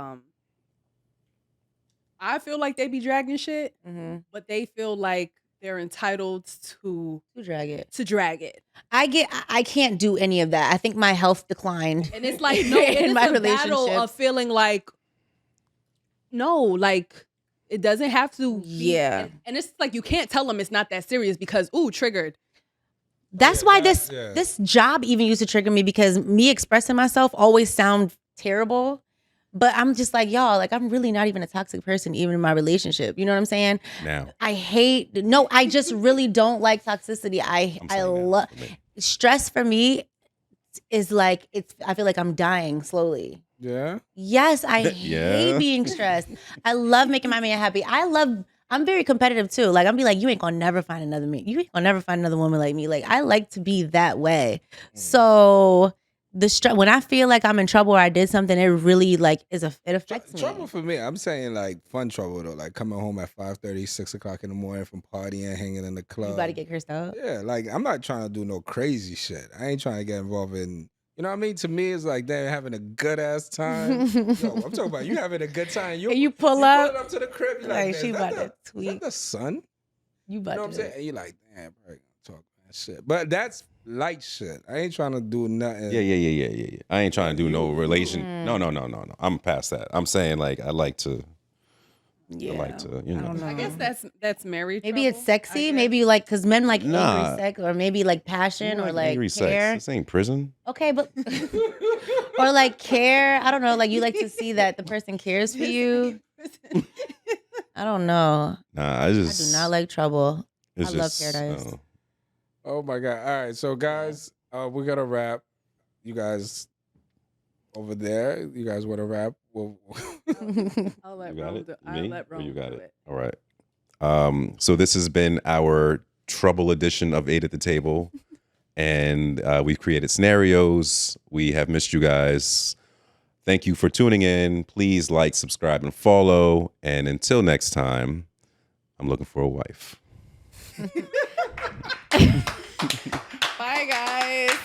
I feel like they be dragging shit, Mm-hmm. but they feel like they're entitled to To drag it. drag it. I can't do any of that. I think my health declined. And it's like no, in it's my a battle relationship. of feeling like no, like it doesn't have to be, Yeah. and it's like you can't tell them it's not that serious because ooh, triggered. That's Yeah, why that's- this yeah. this job even used to trigger me, because me expressing myself always sound terrible. But I'm just like, y'all, like, I'm really not even a toxic person, even in my relationship. You know what I'm saying? Now I just really don't like toxicity. I I'm saying now love for me. stress for me is like, I feel like I'm dying slowly. Yeah. Yes, I Yeah. hate being stressed. I love making my man happy. I'm very competitive too. Like, I'm be like, you ain't gonna never find another me. You ain't gonna never find another woman like me. Like, I like to be that way. So when I feel like I'm in trouble or I did something, it really like it affects me. Trouble for me. I'm saying like fun trouble though. Like coming home at 5:30, 6 o'clock in the morning from partying, hanging in the club. You about to get cursed out? Yeah, like I'm not trying to do no crazy shit. I ain't trying to get involved in You know what I mean? To me, it's like they're having a good ass time. Yo, I'm talking about you having a good time. And you pull pull up, it up to the crib. You're like, like, she "Man, about is that to is tweak. that the sun?" You You about know what I'm to. saying? And you're like, damn, bro, talk that shit. But that's light shit. I ain't trying to do nothing. Yeah. I ain't trying to do no relation. Mm. No. I'm past that. I'm saying like I like to, Yeah. you I know. don't know. I guess that's married. Maybe it's trouble, I sexy. guess. Maybe you like, because men like Nah. angry sex, or maybe like passion, or like angry care. sex. This ain't prison. Okay, but or like care. I don't know. Like you like to see that the person cares for you. I don't know. Nah, I I just do not like trouble. it's I love just, Paradise. Oh my God. All right. So guys, we're gonna wrap. You guys over there, you guys want to wrap? Well, I'll let You got Rome it? do. Me? I'll let Or Rome you got do it? All right. So this has been our trouble edition of 8 at the Table. And we've created scenarios. We have missed you guys. Thank you for tuning in. Please like, subscribe, and follow. And until next time, I'm looking for a wife. Bye, guys.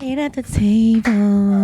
8 at the table.